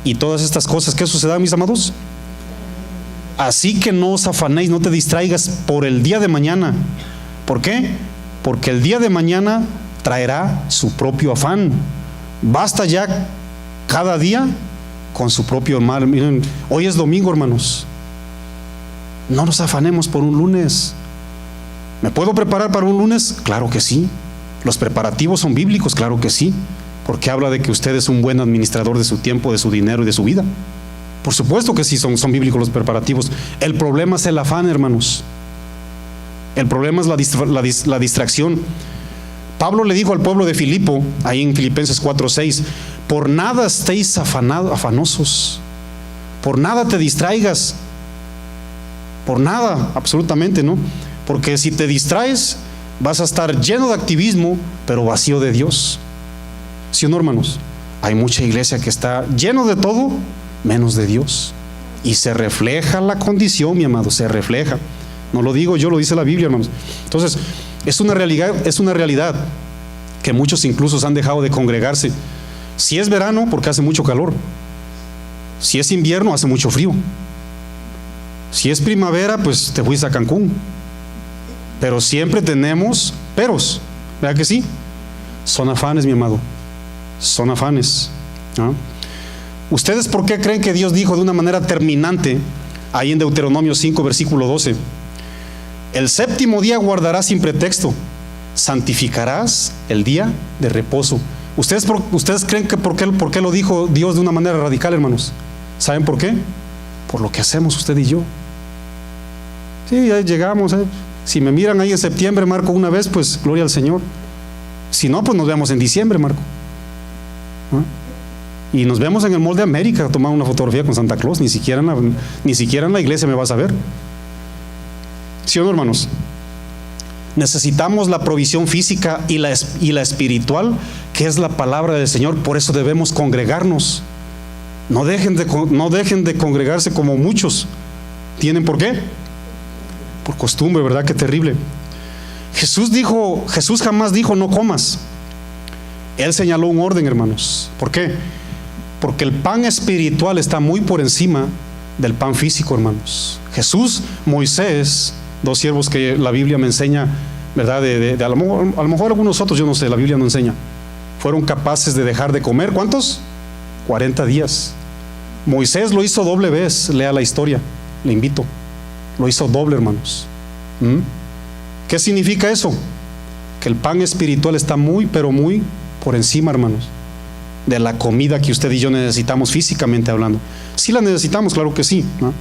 y todas estas cosas, ¿qué sucederá, mis amados? Así que no os afanéis, no te distraigas por el día de mañana. ¿Por qué? Porque el día de mañana traerá su propio afán. Basta ya cada día con su propio mal. Miren, hoy es domingo, hermanos. No nos afanemos por un lunes. ¿Me puedo preparar para un lunes? Claro que sí. ¿Los preparativos son bíblicos? Claro que sí. Porque habla de que usted es un buen administrador de su tiempo, de su dinero y de su vida. Por supuesto que sí, son bíblicos los preparativos. El problema es el afán, hermanos. El problema es la distracción. Pablo le dijo al pueblo de Filipo, ahí en Filipenses 4:6, por nada estéis afanosos, por nada te distraigas, por nada, absolutamente, ¿no? Porque si te distraes, vas a estar lleno de activismo, pero vacío de Dios. ¿Sí o no, hermanos? Hay mucha iglesia que está lleno de todo, menos de Dios. Y se refleja la condición, mi amado, se refleja. No lo digo yo, lo dice la Biblia, hermanos. Entonces, es una realidad que muchos incluso han dejado de congregarse. Si es verano, porque hace mucho calor. Si es invierno, hace mucho frío. Si es primavera, pues te fuiste a Cancún. Pero siempre tenemos peros, ¿verdad que sí? Son afanes, mi amado. Son afanes, ¿no? ¿Ustedes por qué creen que Dios dijo de una manera terminante ahí en Deuteronomio 5, versículo 12? El séptimo día guardarás sin pretexto, santificarás el día de reposo. ¿Ustedes creen que por qué lo dijo Dios de una manera radical, hermanos? ¿Saben por qué? Por lo que hacemos usted y yo. Sí, ya llegamos. Si me miran ahí en septiembre, Marco, una vez, pues gloria al Señor. Si no, pues nos vemos en diciembre, Marco. ¿Ah? Y nos vemos en el Mall de América a tomar una fotografía con Santa Claus. Ni siquiera en la iglesia me vas a ver. ¿Sí o no, hermanos? Necesitamos la provisión física y la espiritual, que es la palabra del Señor. Por eso debemos congregarnos. No dejen de congregarse como muchos tienen. ¿Por qué? Por costumbre, ¿verdad? Qué terrible. Jesús jamás dijo no comas. Él señaló un orden, hermanos. ¿Por qué? Porque el pan espiritual está muy por encima del pan físico, hermanos. Jesús, Moisés, dos siervos que la Biblia me enseña, ¿verdad? A lo mejor algunos otros, yo no sé, la Biblia no enseña. Fueron capaces de dejar de comer, ¿cuántos? 40 días. Moisés lo hizo doble vez, lea la historia, le invito. Lo hizo doble, hermanos. ¿Qué significa eso? Que el pan espiritual está muy, pero muy por encima, hermanos, de la comida que usted y yo necesitamos físicamente hablando. Sí la necesitamos, claro que sí, ¿no?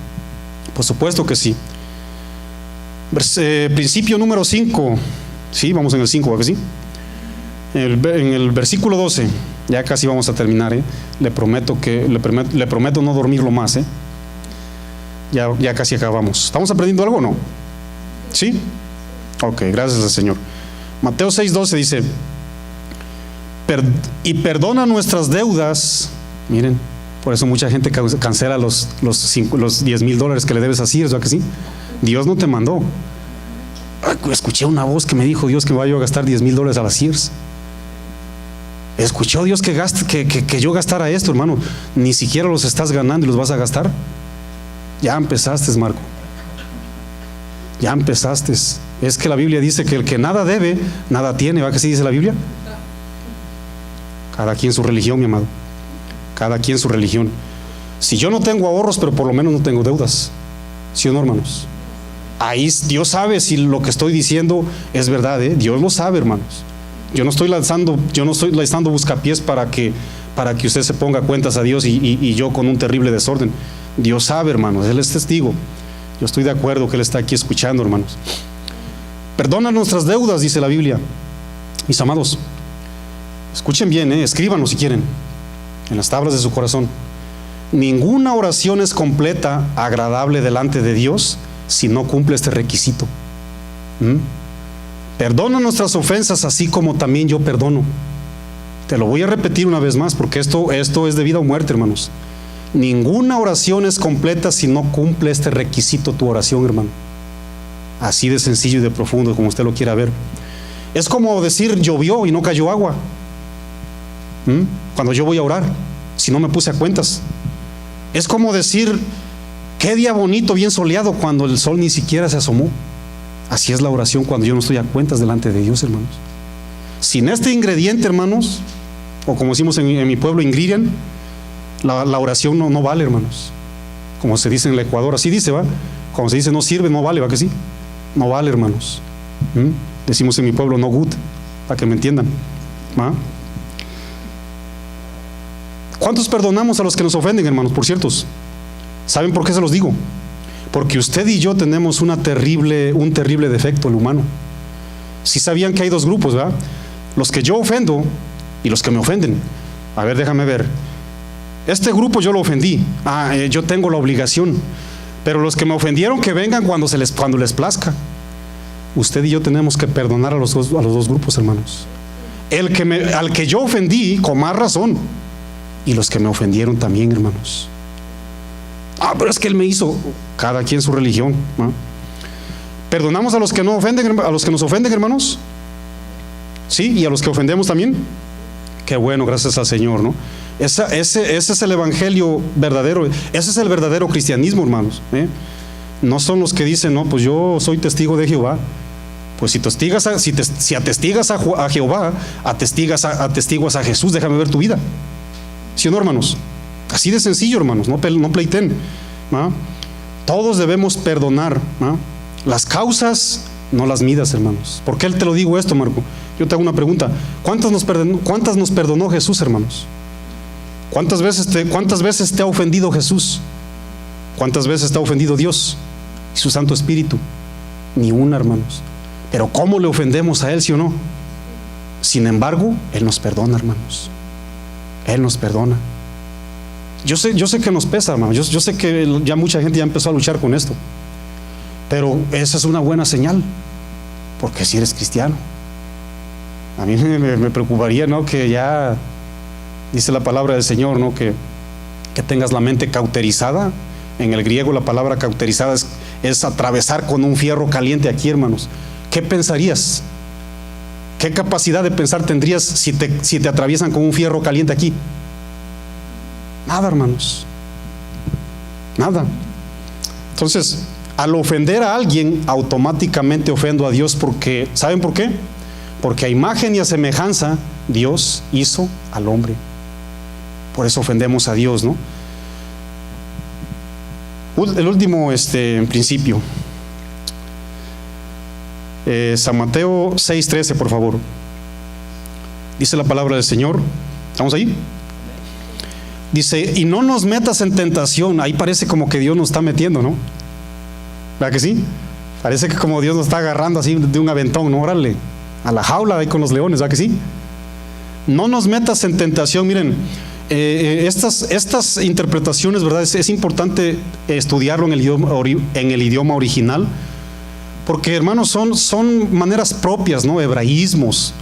Por supuesto que sí. Principio número 5. Sí, vamos en el 5, ¿verdad que sí? En el versículo 12, ya casi vamos a terminar, ¿eh? Le prometo no dormirlo más, ¿eh? Ya casi acabamos. ¿Estamos aprendiendo algo o no? ¿Sí? Ok, gracias al Señor. Mateo 6:12 dice: y perdona nuestras deudas. Miren, por eso mucha gente cancela los $10,000 que le debes a Sears, ¿verdad que sí? Dios no te mandó. Escuché una voz que me dijo Dios que me vaya a gastar $10,000 a la Sears. ¿Escuchó Dios que yo gastara esto, hermano? Ni siquiera los estás ganando y los vas a gastar. Ya empezaste, Marco. Ya empezaste. Es que la Biblia dice que el que nada debe, nada tiene. ¿Va que sí dice la Biblia? Cada quien su religión, mi amado. Cada quien su religión. Si yo no tengo ahorros, pero por lo menos no tengo deudas. ¿Sí o no, hermanos? Ahí Dios sabe si lo que estoy diciendo es verdad, ¿eh? Dios lo sabe, hermanos. Yo no estoy lanzando buscapiés para que usted se ponga cuentas a Dios y yo con un terrible desorden. Dios sabe, hermanos, Él es testigo. Yo estoy de acuerdo que Él está aquí escuchando, hermanos. Perdona nuestras deudas, dice la Biblia. Mis amados, escuchen bien, escríbanlo si quieren, en las tablas de su corazón. Ninguna oración es completa, agradable delante de Dios, si no cumple este requisito. Perdona nuestras ofensas, así como también yo perdono. Te lo voy a repetir una vez más, porque esto es de vida o muerte, hermanos. Ninguna oración es completa si no cumple este requisito tu oración, hermano. Así de sencillo y de profundo, como usted lo quiera ver. Es como decir llovió y no cayó agua. Cuando yo voy a orar, si no me puse a cuentas. Es como decir qué día bonito, bien soleado, cuando el sol ni siquiera se asomó. Así es la oración cuando yo no estoy a cuentas delante de Dios, hermanos. Sin este ingrediente, hermanos, o como decimos en mi pueblo, ingredient, la oración no vale, hermanos. Como se dice en el Ecuador, así dice, ¿va? Como se dice no sirve, no vale, ¿va que sí? No vale, hermanos. Decimos en mi pueblo no good, para que me entiendan, ¿va? ¿Cuántos perdonamos a los que nos ofenden, hermanos? Por cierto, ¿saben por qué se los digo? Porque usted y yo tenemos un terrible defecto, el humano. Si sabían que hay dos grupos, ¿verdad? Los que yo ofendo y los que me ofenden. A ver, déjame ver. Este grupo yo lo ofendí. Yo tengo la obligación. Pero los que me ofendieron, que vengan cuando les plazca. Usted y yo tenemos que perdonar a los dos grupos, hermanos. Al que yo ofendí, con más razón. Y los que me ofendieron también, hermanos. Pero es que él me hizo. Cada quien su religión, ¿no? ¿Perdonamos a los que no ofenden, a los que nos ofenden, hermanos? Sí, y a los que ofendemos también. Qué bueno, gracias al Señor, ¿no? Ese es el evangelio verdadero. Ese es el verdadero cristianismo, hermanos, ¿eh? No son los que dicen, no, pues yo soy testigo de Jehová. Pues si atestigas a Jehová, atestiguas a Jesús. Déjame ver tu vida. ¿Sí o no, hermanos? Así de sencillo, hermanos, no pleiten, ¿no? Todos debemos perdonar, ¿no? Las causas no las midas, hermanos. ¿Por qué te lo digo esto, Marco? Yo te hago una pregunta. ¿Cuántas nos perdonó Jesús, hermanos? ¿Cuántas veces te ha ofendido Jesús? ¿Cuántas veces te ha ofendido Dios y su Santo Espíritu? Ni una, hermanos. Pero ¿cómo le ofendemos a Él, sí o no? Sin embargo, Él nos perdona, hermanos. Él nos perdona. Yo sé que nos pesa, hermano. Yo sé que ya mucha gente ya empezó a luchar con esto. Pero esa es una buena señal. Porque si eres cristiano. A mí me preocuparía, ¿no? Que ya dice la palabra del Señor, ¿no? Que tengas la mente cauterizada. En el griego la palabra cauterizada es atravesar con un fierro caliente aquí, hermanos. ¿Qué pensarías? ¿Qué capacidad de pensar tendrías si te atraviesan con un fierro caliente aquí? Nada, hermanos. Nada. Entonces, al ofender a alguien, automáticamente ofendo a Dios porque, ¿saben por qué? Porque a imagen y a semejanza Dios hizo al hombre. Por eso ofendemos a Dios, ¿no? El último principio. San Mateo 6:13, por favor. Dice la palabra del Señor. ¿Estamos ahí? Dice, y no nos metas en tentación. Ahí parece como que Dios nos está metiendo, ¿no? ¿Verdad que sí? Parece que como Dios nos está agarrando así de un aventón, ¿no? Órale, a la jaula ahí con los leones, ¿verdad que sí? No nos metas en tentación. Miren, estas interpretaciones, ¿verdad? Es importante estudiarlo en el idioma original. Porque, hermanos, son maneras propias, ¿no? Hebraísmos.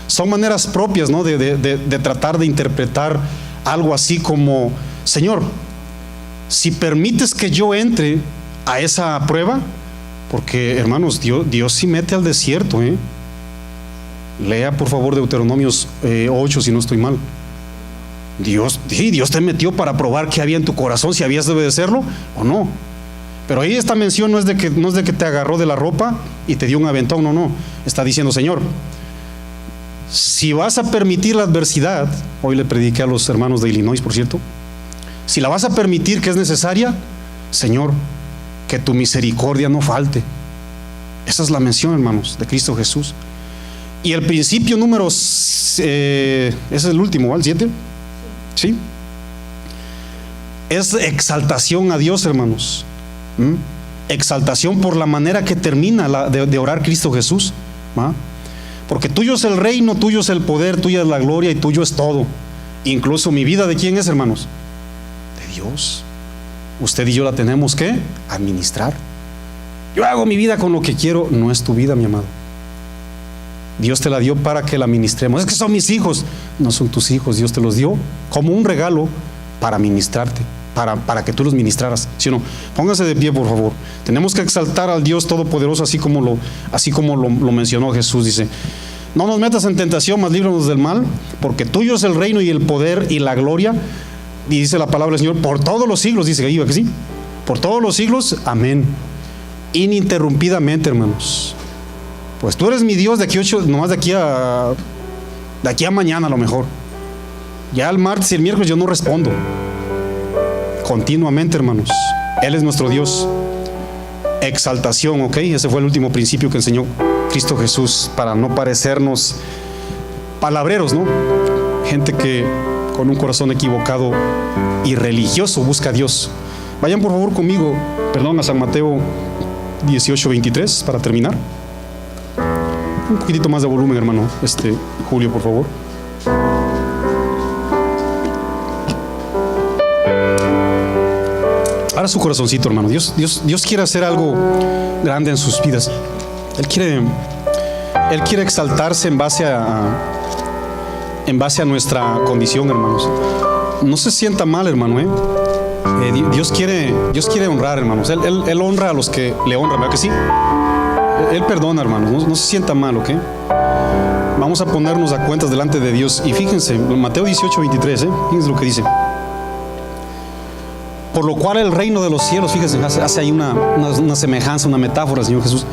Son maneras propias, ¿no? De tratar de interpretar algo así como, Señor, si permites que yo entre a esa prueba, porque, hermanos, Dios sí mete al desierto, ¿eh? Lea por favor Deuteronomios 8 si no estoy mal. Dios te metió para probar qué había en tu corazón, si habías de obedecerlo o no. Pero ahí esta mención no es de que te agarró de la ropa y te dio un aventón, no. Está diciendo, Señor, si vas a permitir la adversidad, hoy le prediqué a los hermanos de Illinois, por cierto, si la vas a permitir, que es necesaria, Señor, que tu misericordia no falte. Esa es la mención, hermanos, de Cristo Jesús. Y el principio número, ese es el último, ¿vale? 7. ¿Sí? Es exaltación a Dios, hermanos. Exaltación por la manera que termina de orar Cristo Jesús. Porque tuyo es el reino, tuyo es el poder, tuya es la gloria y tuyo es todo. Incluso mi vida, ¿de quién es, hermanos? De Dios. Usted y yo la tenemos que administrar. Yo hago mi vida con lo que quiero. No es tu vida, mi amado. Dios te la dio para que la ministremos. Es que son mis hijos. No son tus hijos. Dios te los dio como un regalo para ministrarte, para que tú los ministraras. ¿Sí o no? Póngase de pie, por favor. Tenemos que exaltar al Dios Todopoderoso, así como lo mencionó Jesús. Dice: no nos metas en tentación, mas líbranos del mal, porque tuyo es el reino y el poder y la gloria. Y dice la palabra del Señor, por todos los siglos. Dice ahí, que sí, por todos los siglos, amén. Ininterrumpidamente, hermanos. Pues tú eres mi Dios de aquí nomás de aquí a mañana a lo mejor. Ya el martes y el miércoles yo no respondo. Continuamente, hermanos. Él es nuestro Dios. Exaltación, ¿ok? Ese fue el último principio que enseñó Cristo Jesús, para no parecernos palabreros, ¿no? Gente que con un corazón equivocado y religioso busca a Dios. Vayan por favor conmigo, a San Mateo 18:23 para terminar. Un poquitito más de volumen, hermano. Julio, por favor. Abra su corazoncito, hermano. Dios quiere hacer algo grande en sus vidas. Él quiere exaltarse en base a nuestra condición, hermanos. No se sienta mal, hermano, Dios quiere honrar, hermanos. Él honra a los que le honran, ¿verdad que sí? Él perdona, hermanos. No se sienta mal, ¿ok? Vamos a ponernos a cuentas delante de Dios. Y fíjense, Mateo 18:23, fíjense lo que dice. Por lo cual el reino de los cielos, fíjense, hace ahí una semejanza, una metáfora, Señor Jesús.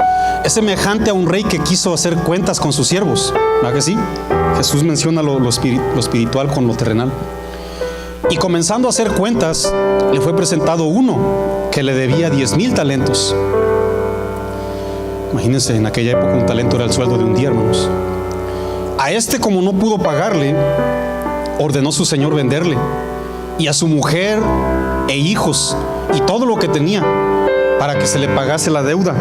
Es semejante a un rey que quiso hacer cuentas con sus siervos, ¿verdad que sí? Jesús menciona lo espiritual con lo terrenal. Y comenzando a hacer cuentas, le fue presentado uno que le debía 10,000 talentos. Imagínense, en aquella época un talento era el sueldo de un día, hermanos. A este, como no pudo pagarle, ordenó su señor venderle, y a su mujer e hijos y todo lo que tenía, para que se le pagase la deuda.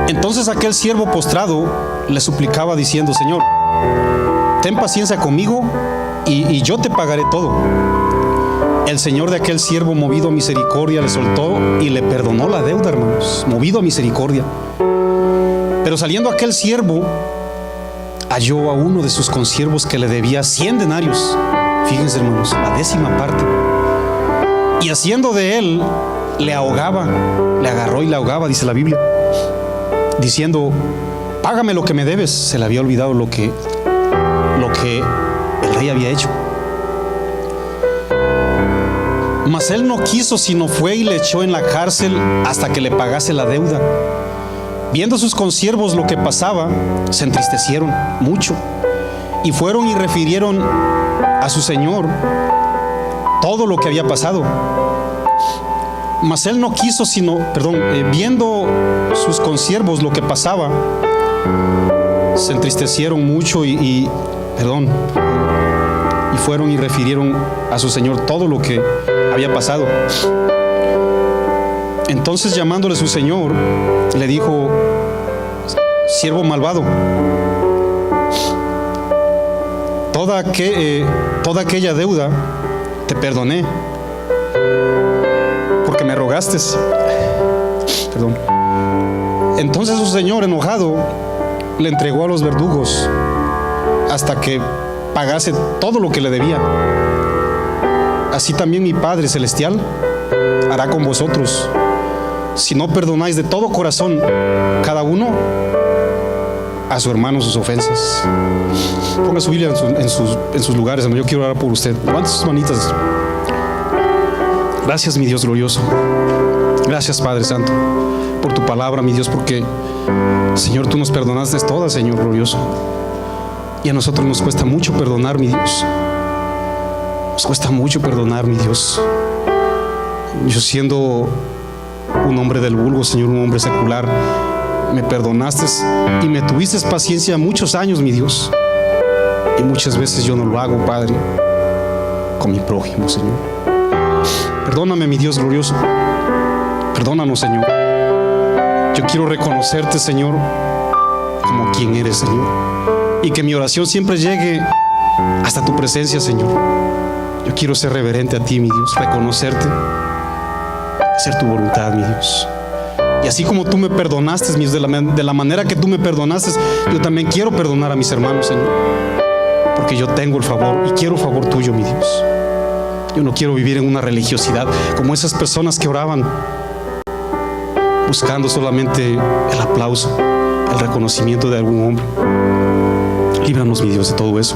Entonces aquel siervo postrado le suplicaba diciendo: Señor, ten paciencia conmigo y yo te pagaré todo. El señor de aquel siervo, movido a misericordia, le soltó y le perdonó la deuda, hermanos. Movido a misericordia. Pero saliendo aquel siervo, halló a uno de sus consiervos que le debía 100 denarios. Fíjense, hermanos, la 10ª parte. Y haciendo de él, le ahogaba, le agarró y le ahogaba, dice la Biblia, diciendo: págame lo que me debes. Se le había olvidado lo que el rey había hecho. Mas él no quiso, sino fue y le echó en la cárcel hasta que le pagase la deuda. Viendo sus consiervos lo que pasaba, se entristecieron mucho y fueron y refirieron a su señor todo lo que había pasado. Mas él no quiso, viendo sus consiervos lo que pasaba, se entristecieron mucho y fueron y refirieron a su señor todo lo que había pasado. Entonces, llamándole su señor, le dijo: siervo malvado, toda aquella deuda te perdoné, porque me rogaste. Entonces su señor, enojado, le entregó a los verdugos hasta que pagase todo lo que le debía. Así también mi Padre Celestial hará con vosotros, si no perdonáis de todo corazón cada uno a su hermano sus ofensas. Ponga su Biblia en sus lugares, hermano. Yo quiero orar por usted. Levante sus manitas. Gracias, mi Dios glorioso. Gracias, Padre Santo, por tu palabra, mi Dios, porque, Señor, tú nos perdonaste todas, Señor glorioso. Y a nosotros nos cuesta mucho perdonar, mi Dios. Nos cuesta mucho perdonar, mi Dios. Yo, siendo un hombre del vulgo, Señor, un hombre secular, me perdonaste y me tuviste paciencia muchos años, mi Dios. Y muchas veces yo no lo hago, Padre, con mi prójimo, Señor. Perdóname, mi Dios glorioso. Perdónanos, Señor. Yo quiero reconocerte, Señor, como quien eres, Señor. Y que mi oración siempre llegue hasta tu presencia, Señor. Yo quiero ser reverente a ti, mi Dios. Reconocerte, hacer tu voluntad, mi Dios. Y así como tú me perdonaste, mi Dios, de la manera que tú me perdonaste, yo también quiero perdonar a mis hermanos, Señor. Porque yo tengo el favor y quiero el favor tuyo, mi Dios. Yo no quiero vivir en una religiosidad como esas personas que oraban buscando solamente el aplauso, el reconocimiento de algún hombre. Líbranos, mi Dios, de todo eso.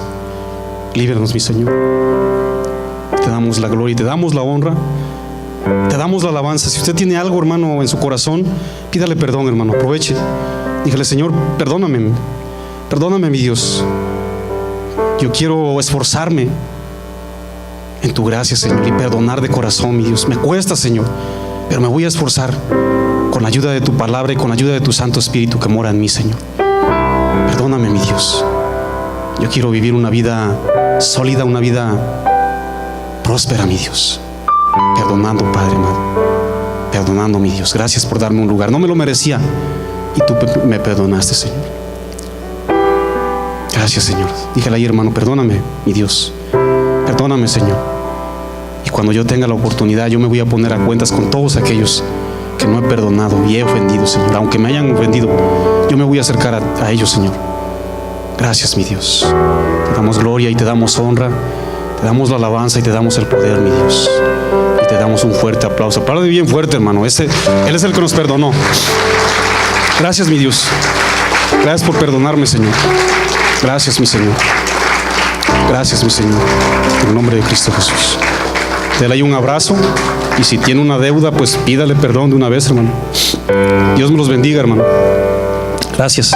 Líbranos, mi Señor. Te damos la gloria y te damos la honra. Te damos la alabanza. Si usted tiene algo, hermano, en su corazón, pídale perdón, hermano. Aproveche. Dígale: Señor, perdóname. Perdóname, mi Dios. Yo quiero esforzarme en tu gracia, Señor, y perdonar de corazón, mi Dios. Me cuesta, Señor, pero me voy a esforzar con la ayuda de tu palabra y con la ayuda de tu Santo Espíritu que mora en mí, Señor. Perdóname, mi Dios. Yo quiero vivir una vida sólida, una vida próspera, mi Dios. Perdonando, Padre amado. Perdonando, mi Dios. Gracias por darme un lugar. No me lo merecía y tú me perdonaste, Señor. Gracias, Señor. Dígale ahí, hermano: perdóname, mi Dios. Perdóname, Señor. Y cuando yo tenga la oportunidad, yo me voy a poner a cuentas con todos aquellos que no he perdonado y he ofendido, Señor. Aunque me hayan ofendido, yo me voy a acercar a ellos, Señor. Gracias, mi Dios. Te damos gloria y te damos honra. Te damos la alabanza y te damos el poder, mi Dios. Y te damos un fuerte aplauso. Aplaude bien fuerte, hermano. Él es el que nos perdonó. Gracias, mi Dios. Gracias por perdonarme, Señor. Gracias, mi Señor. Gracias, mi Señor. En el nombre de Cristo Jesús. Dale ahí un abrazo. Y si tiene una deuda, pues pídale perdón de una vez, hermano. Dios me los bendiga, hermano. Gracias.